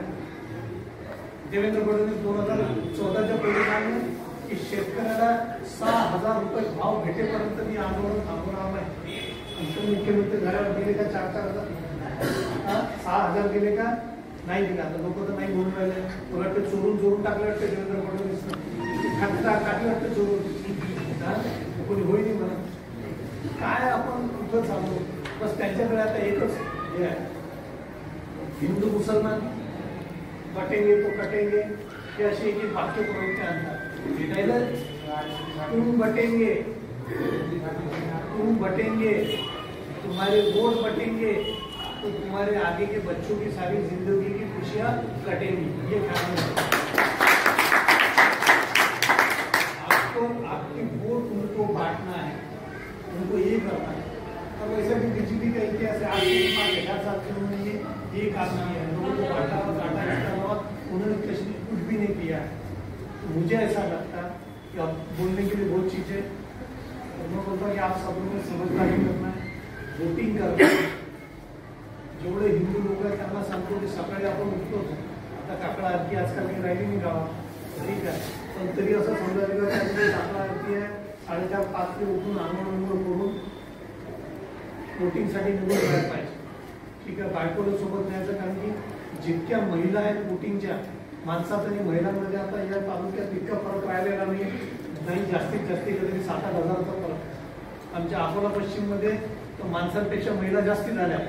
देवेंद्र फडणवीस 2014च्या पहिले सांगले की शेतकऱ्याला 6,000 रुपये भाव भेटेपर्यंत मी आंदोलन थांबवणार नाही. मुख्यमंत्री झाल्यावर गेले का 4-4 हजार 6,000 गेले का नाही दिला. आता लोक तर नाही बोलून राहिले. तुला ते चोरून टाकलं वाटतं देवेंद्र फडणवीस टाकलं वाटतं चोरून कोणी होई नाही म्हणा. काय आपण कुठं चाललो बस त्यांच्याकडे आता एकच हे आहे हिंदू मुसलमान कटेंगे तो कटेंगे हे अशी एक वाक्य प्रवृत्ती आणतात. भेटायला तुम बटेंगे तुम्हारे वोट बटेंगे तो तुम्हारे आगे के बच्चों की सारी जिंदगी की खुशियां कटेंगी. ये आपको आपकी वोट उनको बांटना है, उनको ये करना है. अब वैसे भी बीजेपी का इतिहास है, आज के 5,000 साल से उन्होंने ये काम किया है, लोगों को बांटा और काटा इसका उन्होंने कुछ भी नहीं किया है. तो मुझे ऐसा लगता है कि अब बोलने के लिए बहुत चीजें मैं बोलता कि आप सब लोगों ने समझदारी करना है, वोटिंग करना है. जेवढे हिंदू लोक आहेत त्यांना सांगतो की सकाळी आपण उठतोच. आता काकडा आरती आजकाल काही राहिली नाही गावात, ठीक आहे, पण तरी असं समजायला काकडा आरती आहे 4:30-5 ते उठून आंघोळ करून वोटिंगसाठी निवडून जायला पाहिजे. ठीक आहे, बायकोला सोबत न्यायचं, कारण की जितक्या महिला आहेत वोटिंगच्या माणसात आणि महिलांमध्ये आता या तालुक्यात इतका फरक राहिलेला नाही. जास्तीत जास्त कधी 7-8 हजाराचा फरक. आमच्या अकोला पश्चिममध्ये तर माणसांपेक्षा महिला जास्ती झाल्या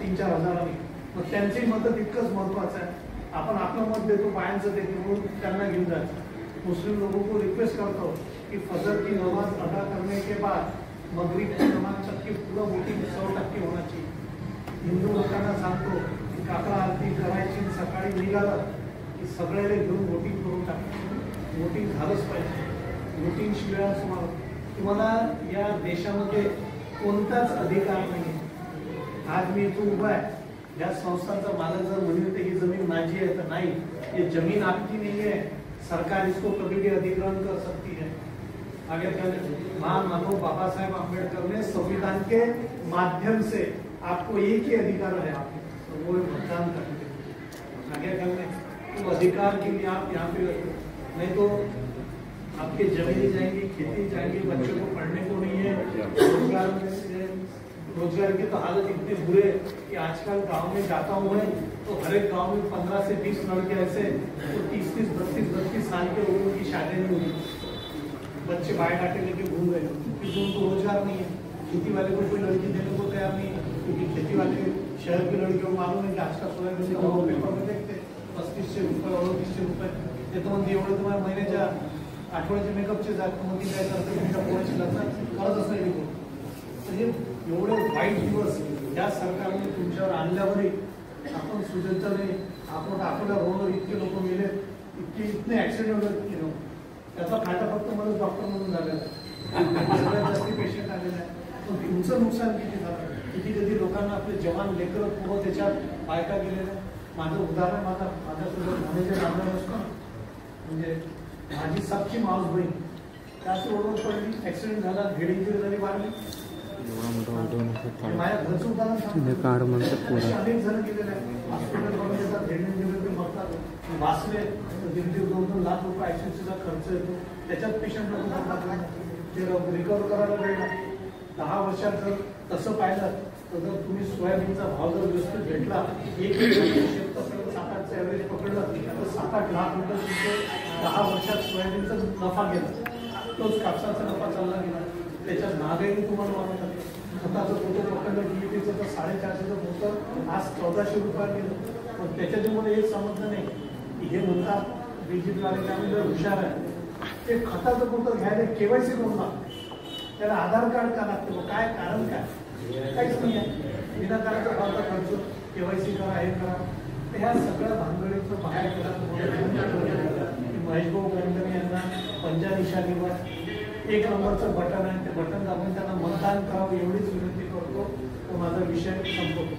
3-4 हजारांनी. मग त्यांचंही मत तितकंच महत्वाचं आहे. आपण आपलं मत देतो, बायांचं देतो म्हणून त्यांना घेऊन जायचं. मुस्लिम लोगों को रिक्वेस्ट करतो की फजर की नमाज अदा करने के बाद मगरिब की नमाज तक की पूरा वोटिंग 100% होना चाहिए. हिंदू लोकांना सांगतो की काकडा आरती करायची, सकाळी निघालं की सगळ्याला घेऊन वोटिंग करून टाकायचं. वोटिंग झालंच पाहिजे. वोटिंग शिवाय तुम्हाला या देशामध्ये कोणताच अधिकार नाही. आज मी इथून उभा आहे, या संस्थांचा मालक जर म्हणेल तर ही जमीन माझी है तो नहीं, ये जमीन आपकी नहीं है, सरकार इसको कभी भी अधिग्रहण कर सकती है. आगे महामानव बाबा साहेब अम्बेडकर ने संविधान के माध्यम से आपको एक ही अधिकार है, वो मतदान करने. आगे करने तो अधिकार के लिए आप यहाँ पे नहीं तो आपके जमीनें जाएंगी, खेती जाएंगी, बच्चों को पढ़ने को नहीं है, रोजगार की तो हालत इतनी बुरे कि आजकल गांव में जाता हूँ मैं तो हर एक गांव में 15 से 20 लड़के ऐसे तो 30-30, 32-32 साल के लोगों की शादी नहीं हुई, बच्चे बायोडाटा लेके घूम रहे क्योंकि उनको रोजगार नहीं है। खेती वाले को कोई लड़की देने को तैयार नहीं है क्योंकि खेती वाले शहर की लड़कियों को मालूम है कि आज का सोयाबीन का भाव पेपर में देखते 3500 रुपये, 3800 रुपये ते तो म्हणजे एवढं तुम्हाला महिन्याच्या आठवड्याचे मेकअपचे जात मग काय करते तुमच्या पोराची लग्न करतच नाही निघून. म्हणजे एवढे वाईट दिवस या सरकारने तुमच्यावर आणल्यावरही आपण सुजलताने आपण आपल्या रोडवर इतके लोक गेले, इतने ऍक्सिडेंट केलं, त्याचा फायदा फक्त मला डॉक्टर म्हणून झालेला, सगळ्यात जास्त पेशंट आलेला आहे. पण तुमचं नुकसान किती झालं, किती कधी लोकांना आपले जवान लेकरं पूर्ण त्याच्यात बायका गेलेल्या. माझं उदाहरण माझ्यासोबत मॅनेजर रामराव असतो म्हणजे माझी सबची माऊस बहीण त्याच रोडवर पडली, ऍक्सिडेंट झाला, हेड इंजुरी झाली, वाढली. माझ्या घरचं उदाहरण अनेक जण गेलेले आहेत हॉस्पिटलमध्ये येतात, हेड इंजुरी मरतात, वाचले 1.5-2 लाख रुपये आयसीयूचा खर्च येतो, त्याच्यात पेशंट ते रिकवर करायला वेळ लागतो. 10 वर्षात जर तसं पाहिलं तर जर तुम्ही सोयाबीनचा भाव जर व्यवस्थित भेटला, 1 शेतकऱ्याला 7-8चं ॲव्हरेज पकडलं तर 7-8 लाख रुपये तुमचे 10 वर्षात सोयाबीनचा नफा गेला. तोच कापसाचा नफा चालला गेला. त्याच्यात महागाईने तुम्हाला वाटतं खताचं पोतं पकडलं DAPचं तर 450चं पोतं आज 1400 रुपयात गेलं. पण त्याच्यातून मला एक समजलं नाही की हे म्हणतात बीजेपीवाले त्यामध्ये हुशार आहे, ते खताचं पोतं घ्यायला KYC करून लागतं, त्याला आधार कार्ड का लागतं, काय कारण काय, काहीच नाही आहे. विनाकारण फालता खर्च, KYC करा, हे करा. तर ह्या सगळ्या भानगडीचं बाहेर केला महेश भाऊ गंडे यांना पंजा निशाणीवर 1 नंबरचं बटन आहे, ते बटन दाबून त्यांना मतदान करावं एवढीच विनंती करतो. तो माझा विषय संपवतो.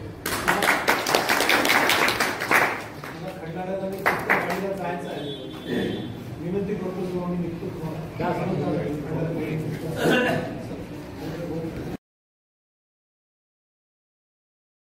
मला खंडाळ्यात आणि गाडीला जायचं आहे, विनंती करतो किंवा मी निघतो तुम्हाला